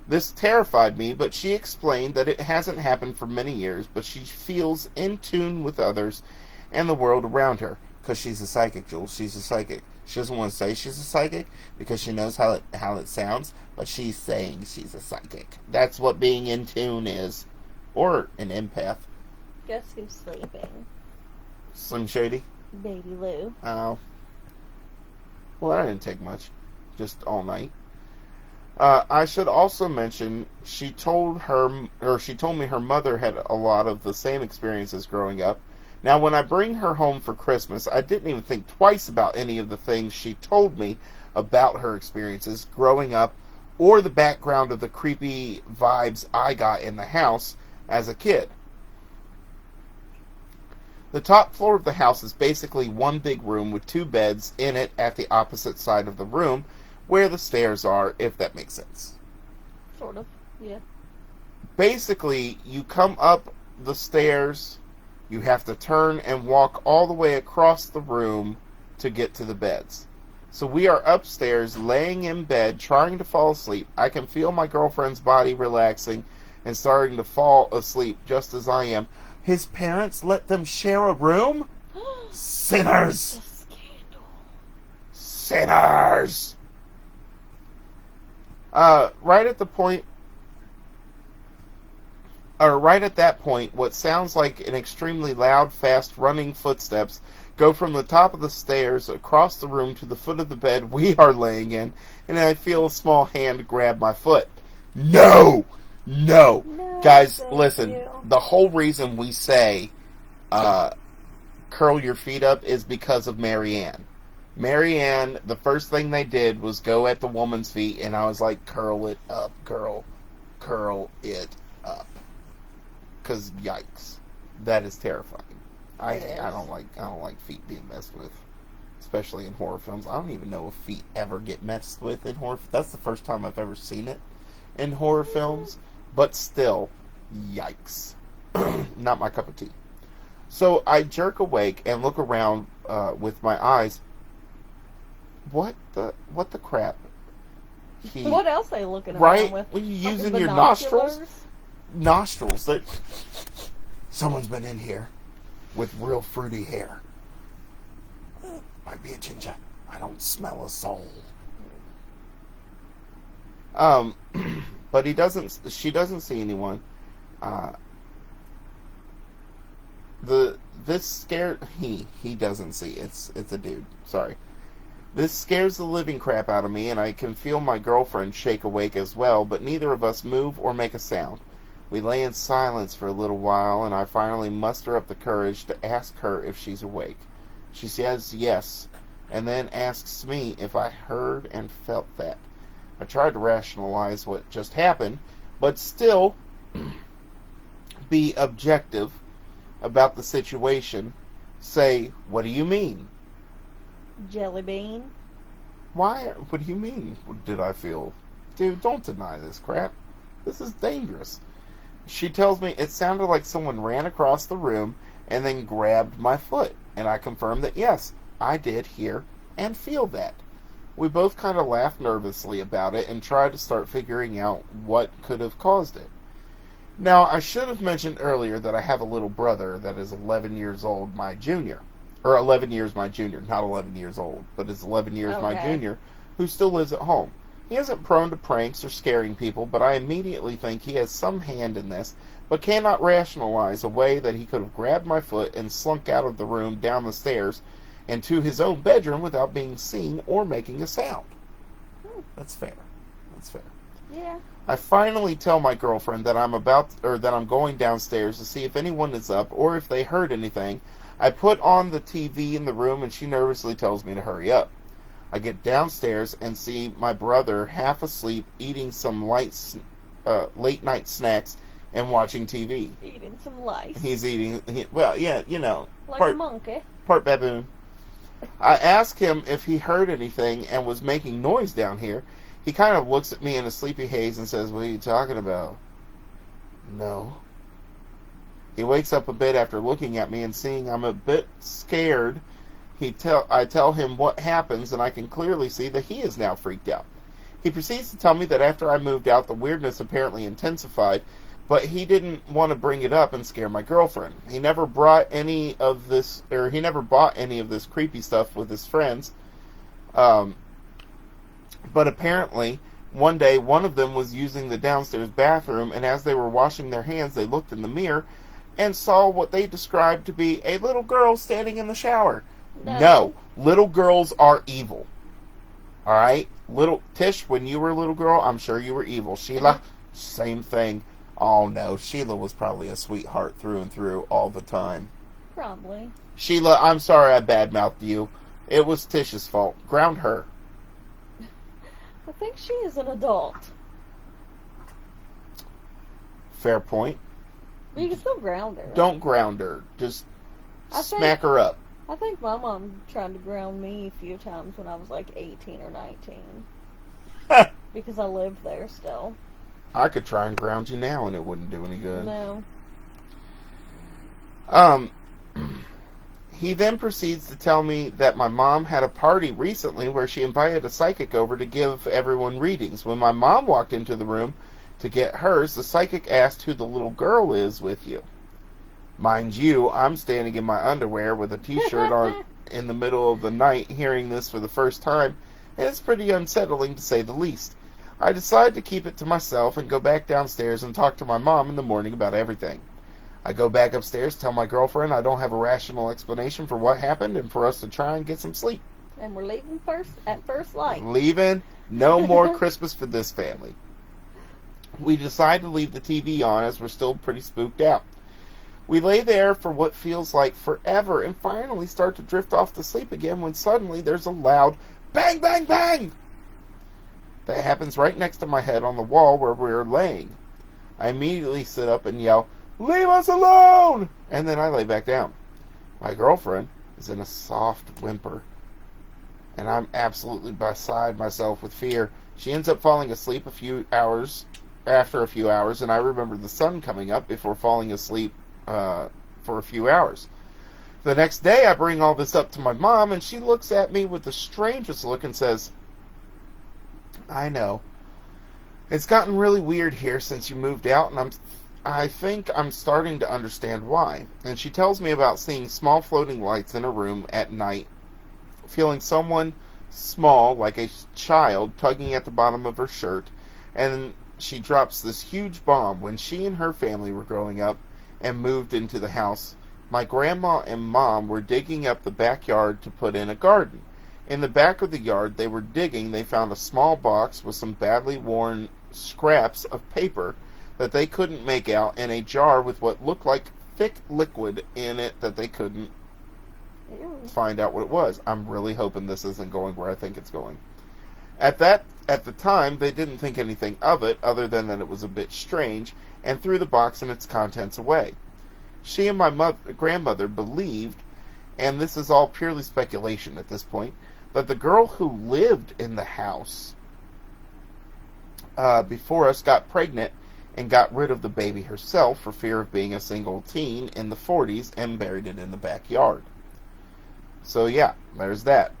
Speaker 1: This terrified me, but she explained that it hasn't happened for many years, but she feels in tune with others and the world around her. Because she's a psychic, Jules. She's a psychic. She doesn't want to say she's a psychic because she knows how it sounds, but she's saying she's a psychic. That's what being in tune is. Or an empath.
Speaker 2: Guess who's sleeping?
Speaker 1: Slim Shady?
Speaker 2: Baby Lou.
Speaker 1: Oh. Well, that didn't take much. Just all night. I should also mention she told me her mother had a lot of the same experiences growing up. Now, when I bring her home for Christmas, I didn't even think twice about any of the things she told me about her experiences growing up or the background of the creepy vibes I got in the house as a kid. The top floor of the house is basically one big room with two beds in it at the opposite side of the room where the stairs are, if that makes sense.
Speaker 2: Sort of, yeah.
Speaker 1: Basically, you come up the stairs, you have to turn and walk all the way across the room to get to the beds. So we are upstairs, laying in bed, trying to fall asleep. I can feel my girlfriend's body relaxing and starting to fall asleep just as I am. His parents let them share a room? Sinners!
Speaker 2: The scandal.
Speaker 1: Sinners! Right at that point, what sounds like an extremely loud, fast-running footsteps go from the top of the stairs across the room to the foot of the bed we are laying in, and I feel a small hand grab my foot. No! No! Guys, listen, the whole reason we say curl your feet up is because of Marianne. Marianne, the first thing they did was go at the woman's feet, and I was like, curl it up, girl. Curl it up. Because yikes, that is terrifying. I don't like feet being messed with, especially in horror films. I don't even know if feet ever get messed with in horror. That's the first time I've ever seen it in horror films. But still, yikes, not my cup of tea. So I jerk awake and look around with my eyes. What the crap?
Speaker 2: What else are you looking around
Speaker 1: Right?
Speaker 2: with?
Speaker 1: Were you using
Speaker 2: Fucking
Speaker 1: your nostrils?
Speaker 2: binoculars?
Speaker 1: Nostrils. That someone's been in here with real fruity hair. Might be a ginger. I don't smell a soul. But she doesn't see anyone. He doesn't see. It's a dude. Sorry. This scares the living crap out of me, and I can feel my girlfriend shake awake as well, but neither of us move or make a sound. We lay in silence for a little while, and I finally muster up the courage to ask her if she's awake. She says yes, and then asks me if I heard and felt that. I tried to rationalize what just happened, but still be objective about the situation. Say, what do you mean?
Speaker 2: Jelly bean.
Speaker 1: Why? What do you mean? Did I feel? Dude, don't deny this crap. This is dangerous. She tells me it sounded like someone ran across the room and then grabbed my foot. And I confirmed that yes, I did hear and feel that. We both kind of laughed nervously about it and tried to start figuring out what could have caused it. Now, I should have mentioned earlier that I have a little brother that is 11 years old, my junior. Or 11 years my junior, not 11 years old, but is 11 years my
Speaker 2: Okay.
Speaker 1: junior, who still lives at home. He isn't prone to pranks or scaring people, but I immediately think he has some hand in this, but cannot rationalize a way that he could have grabbed my foot and slunk out of the room, down the stairs, and to his own bedroom without being seen or making a sound. That's fair. That's fair.
Speaker 2: Yeah.
Speaker 1: I finally tell my girlfriend that I'm going downstairs to see if anyone is up or if they heard anything. I put on the TV in the room and she nervously tells me to hurry up. I get downstairs and see my brother half asleep eating some late night snacks and watching TV.
Speaker 2: Eating some lice.
Speaker 1: He's eating,
Speaker 2: Like
Speaker 1: part-
Speaker 2: a monkey.
Speaker 1: part baboon. I ask him if he heard anything and was making noise down here. He kind of looks at me in a sleepy haze and says, "What are you talking about?" No. He wakes up a bit after looking at me and seeing I'm a bit scared. I tell him what happens, and I can clearly see that he is now freaked out. He proceeds to tell me that after I moved out, the weirdness apparently intensified, but he didn't want to bring it up and scare my girlfriend. He never bought any of this creepy stuff with his friends. But apparently, one day, one of them was using the downstairs bathroom, and as they were washing their hands, they looked in the mirror and saw what they described to be a little girl standing in the shower. No, little girls are evil. Alright? Little Tish, when you were a little girl, I'm sure you were evil. Sheila, same thing. Oh no, Sheila was probably a sweetheart through and through all the time.
Speaker 2: Probably.
Speaker 1: Sheila, I'm sorry I badmouthed you. It was Tish's fault. Ground her.
Speaker 2: I think she is an adult.
Speaker 1: Fair point.
Speaker 2: But you can still ground her.
Speaker 1: Don't ground her. Just
Speaker 2: I think-
Speaker 1: smack her up.
Speaker 2: I think my mom tried to ground me a few times when I was like 18 or 19. Because I lived there still.
Speaker 1: I could try and ground you now and it wouldn't do any good.
Speaker 2: No.
Speaker 1: He then proceeds to tell me that my mom had a party recently where she invited a psychic over to give everyone readings. When my mom walked into the room to get hers, the psychic asked who the little girl is with you. Mind you, I'm standing in my underwear with a t-shirt on in the middle of the night hearing this for the first time, and it's pretty unsettling to say the least. I decide to keep it to myself and go back downstairs and talk to my mom in the morning about everything. I go back upstairs, tell my girlfriend I don't have a rational explanation for what happened and for us to try and get some sleep.
Speaker 2: And we're leaving at first light.
Speaker 1: Leaving, no more Christmas for this family. We decide to leave the TV on as we're still pretty spooked out. We lay there for what feels like forever and finally start to drift off to sleep again when suddenly there's a loud bang, bang, bang that happens right next to my head on the wall where we're laying. I immediately sit up and yell, "Leave us alone!" And then I lay back down. My girlfriend is in a soft whimper, and I'm absolutely beside myself with fear. She ends up falling asleep after a few hours, and I remember the sun coming up before falling asleep for a few hours. The next day, I bring all this up to my mom, and she looks at me with the strangest look and says, "I know. It's gotten really weird here since you moved out, and I think I'm starting to understand why." And she tells me about seeing small floating lights in her room at night, feeling someone small, like a child, tugging at the bottom of her shirt, and she drops this huge bomb. When she and her family were growing up and moved into the house, my grandma and mom were digging up the backyard to put in a garden. In the back of the yard they were digging, they found a small box with some badly worn scraps of paper that they couldn't make out, and a jar with what looked like thick liquid in it that they couldn't
Speaker 2: Ew.
Speaker 1: find out what it was. I'm really hoping this isn't going where I think it's going. At At the time, they didn't think anything of it, other than that it was a bit strange, and threw the box and its contents away. She and my grandmother believed, and this is all purely speculation at this point, that the girl who lived in the house before us got pregnant and got rid of the baby herself for fear of being a single teen in the 40s and buried it in the backyard. So yeah, there's that.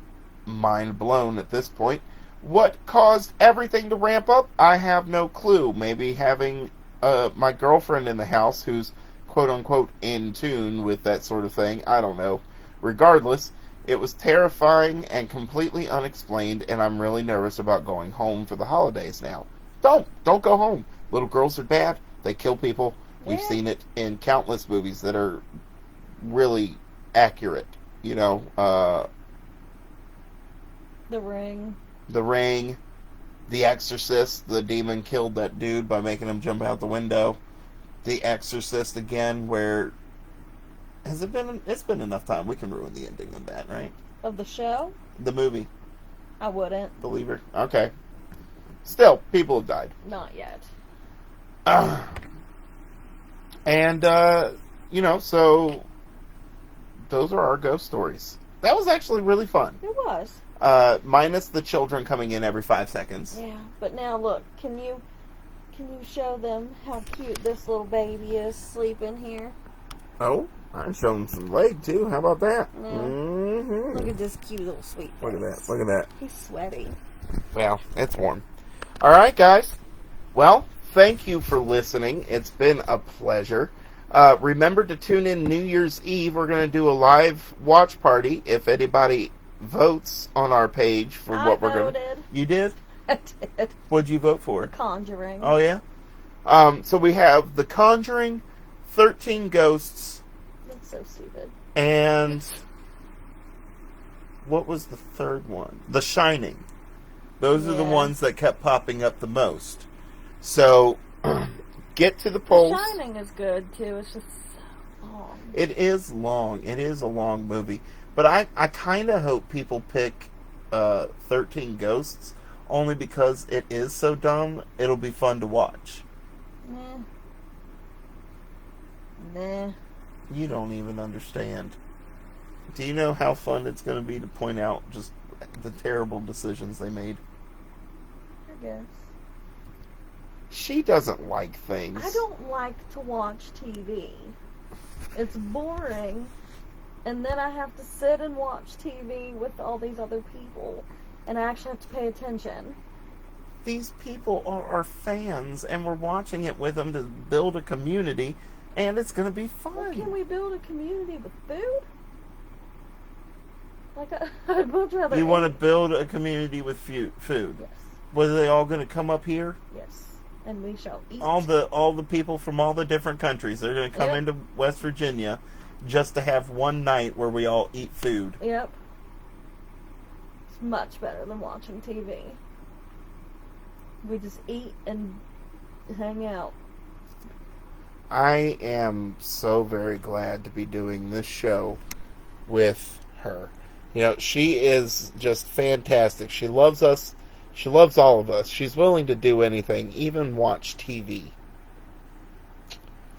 Speaker 1: Mind blown at this point. What caused everything to ramp up? I have no clue. Maybe having my girlfriend in the house who's quote-unquote in tune with that sort of thing. I don't know. Regardless, it was terrifying and completely unexplained, and I'm really nervous about going home for the holidays now. Don't go home. Little girls are bad. They kill people. We've
Speaker 2: Yeah.
Speaker 1: seen it in countless movies that are really accurate. You know,
Speaker 2: The Ring.
Speaker 1: The Ring, The Exorcist, the demon killed that dude by making him jump out the window. The Exorcist again, where has it been? It's been enough time. We can ruin the ending of that, right?
Speaker 2: Of the show?
Speaker 1: The movie,
Speaker 2: I wouldn't.
Speaker 1: Believer. Okay. Still, people have died.
Speaker 2: Not yet.
Speaker 1: And so those are our ghost stories. That was actually really fun.
Speaker 2: It was.
Speaker 1: Minus the children coming in every 5 seconds.
Speaker 2: Yeah. But now look, can you show them how cute this little baby is sleeping here?
Speaker 1: Oh, I'm showing some leg too. How about that?
Speaker 2: Yeah.
Speaker 1: Mm-hmm.
Speaker 2: Look at this cute little sweet face.
Speaker 1: Look at that. Look at that.
Speaker 2: He's sweaty.
Speaker 1: Well, it's warm. All right, guys. Well, thank you for listening. It's been a pleasure. Remember to tune in New Year's Eve. We're going to do a live watch party. If anybody votes on our page for
Speaker 2: I
Speaker 1: what we're going to...
Speaker 2: voted.
Speaker 1: You did?
Speaker 2: I did.
Speaker 1: What'd you vote for?
Speaker 2: Conjuring.
Speaker 1: Oh, yeah? So we have The Conjuring, 13 Ghosts,
Speaker 2: That's so stupid.
Speaker 1: and... What was the third one? The Shining. Those are the
Speaker 2: Yeah.
Speaker 1: ones that kept popping up the most. So, get to the polls.
Speaker 2: The Shining is good too. It's just so long.
Speaker 1: It is long. It is a long movie. But I kind of hope people pick 13 Ghosts only because it is so dumb, it'll be fun to watch.
Speaker 2: Nah.
Speaker 1: You don't even understand. Do you know how fun it's going to be to point out just the terrible decisions they made?
Speaker 2: I guess.
Speaker 1: She doesn't like things.
Speaker 2: I don't like to watch TV. It's boring. And then I have to sit and watch TV with all these other people. And I actually have to pay attention.
Speaker 1: These people are our fans, and we're watching it with them to build a community, and it's going to be
Speaker 2: Well,
Speaker 1: fun.
Speaker 2: can we build a community with food? Like, I'd much rather
Speaker 1: You want to
Speaker 2: eat.
Speaker 1: build a community with food.
Speaker 2: Yes.
Speaker 1: Were they all going to come up here?
Speaker 2: Yes. And we shall eat.
Speaker 1: All the people from all the different countries, they're going to come
Speaker 2: Yep.
Speaker 1: into West Virginia just to have one night where we all eat food.
Speaker 2: Yep. It's much better than watching TV. We just eat and hang out.
Speaker 1: I am so very glad to be doing this show with her. You know, she is just fantastic. She loves us. She loves all of us. She's willing to do anything, even watch TV.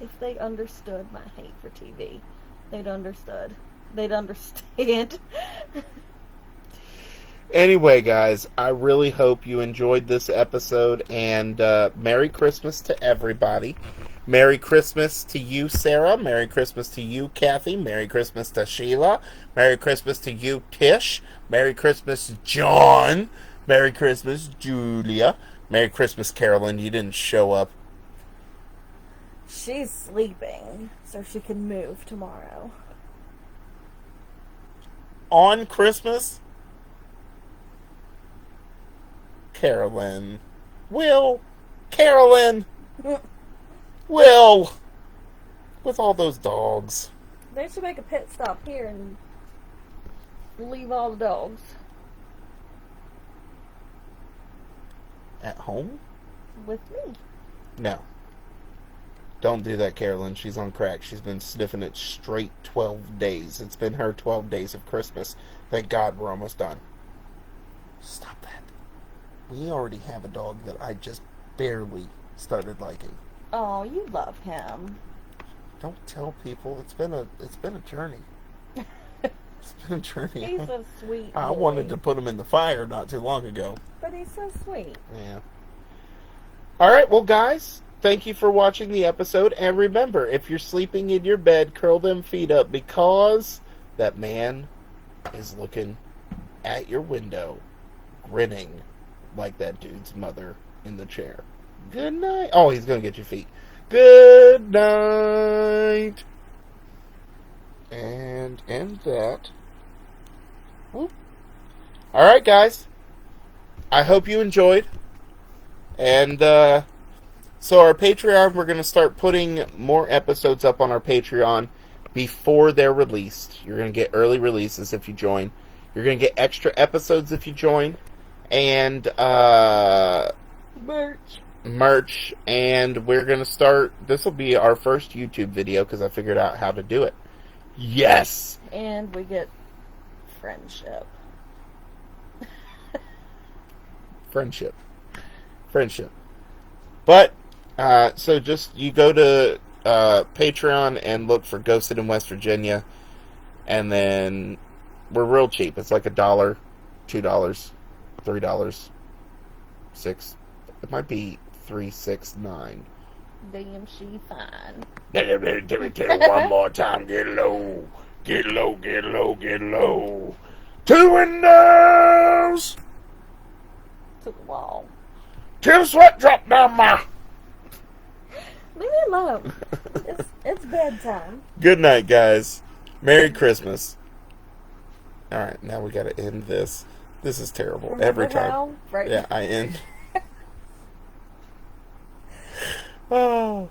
Speaker 2: If they understood my hate for TV, they'd understood. They'd understand.
Speaker 1: Anyway, guys, I really hope you enjoyed this episode, and Merry Christmas to everybody. Merry Christmas to you, Sarah. Merry Christmas to you, Kathy. Merry Christmas to Sheila. Merry Christmas to you, Tish. Merry Christmas, John. Merry Christmas, Julia. Merry Christmas, Carolyn. You didn't show up.
Speaker 2: She's sleeping, so she can move tomorrow.
Speaker 1: On Christmas, Carolyn. Carolyn. Will. With all those dogs.
Speaker 2: They should make a pit stop here and leave all the dogs.
Speaker 1: At home?
Speaker 2: With me.
Speaker 1: No. Don't do that, Carolyn. She's on crack. She's been sniffing it straight 12 days. It's been her 12 days of Christmas. Thank God we're almost done. Stop that. we already have a dog that I just barely started liking.
Speaker 2: Oh, you love him.
Speaker 1: Don't tell people. It's been a journey. It's been a journey.
Speaker 2: He's a sweet
Speaker 1: I
Speaker 2: boy.
Speaker 1: wanted to put him in the fire not too long ago.
Speaker 2: But he's so sweet.
Speaker 1: Yeah. All right, well, guys, thank you for watching the episode. And remember, if you're sleeping in your bed, curl them feet up because that man is looking at your window, grinning like that dude's mother in the chair. Good night. Oh, he's going to get your feet. Good night. And end that. Whoop. All right, guys. I hope you enjoyed. And so our Patreon, we're going to start putting more episodes up on our Patreon before they're released. You're going to get early releases if you join. You're going to get extra episodes if you join. And merch. And we're going to start, this will be our first YouTube video because I figured out how to do it. Yes!
Speaker 2: And we get friendship.
Speaker 1: Friendship. But, so just, you go to Patreon and look for Ghosted in West Virginia, and then we're real cheap. It's like $1, $2, $3, $6. It might be $3.69.
Speaker 2: Damn, she fine.
Speaker 1: Let me tell you one more time. Get low. Get low, get low, get low. 2 windows!
Speaker 2: To the wall.
Speaker 1: Till the sweat drop down my...
Speaker 2: Leave me alone. It's bedtime.
Speaker 1: Good night, guys. Merry Christmas. Alright, now we gotta end this. This is terrible.
Speaker 2: Remember
Speaker 1: Every time.
Speaker 2: how? Right.
Speaker 1: Yeah, I end. Oh.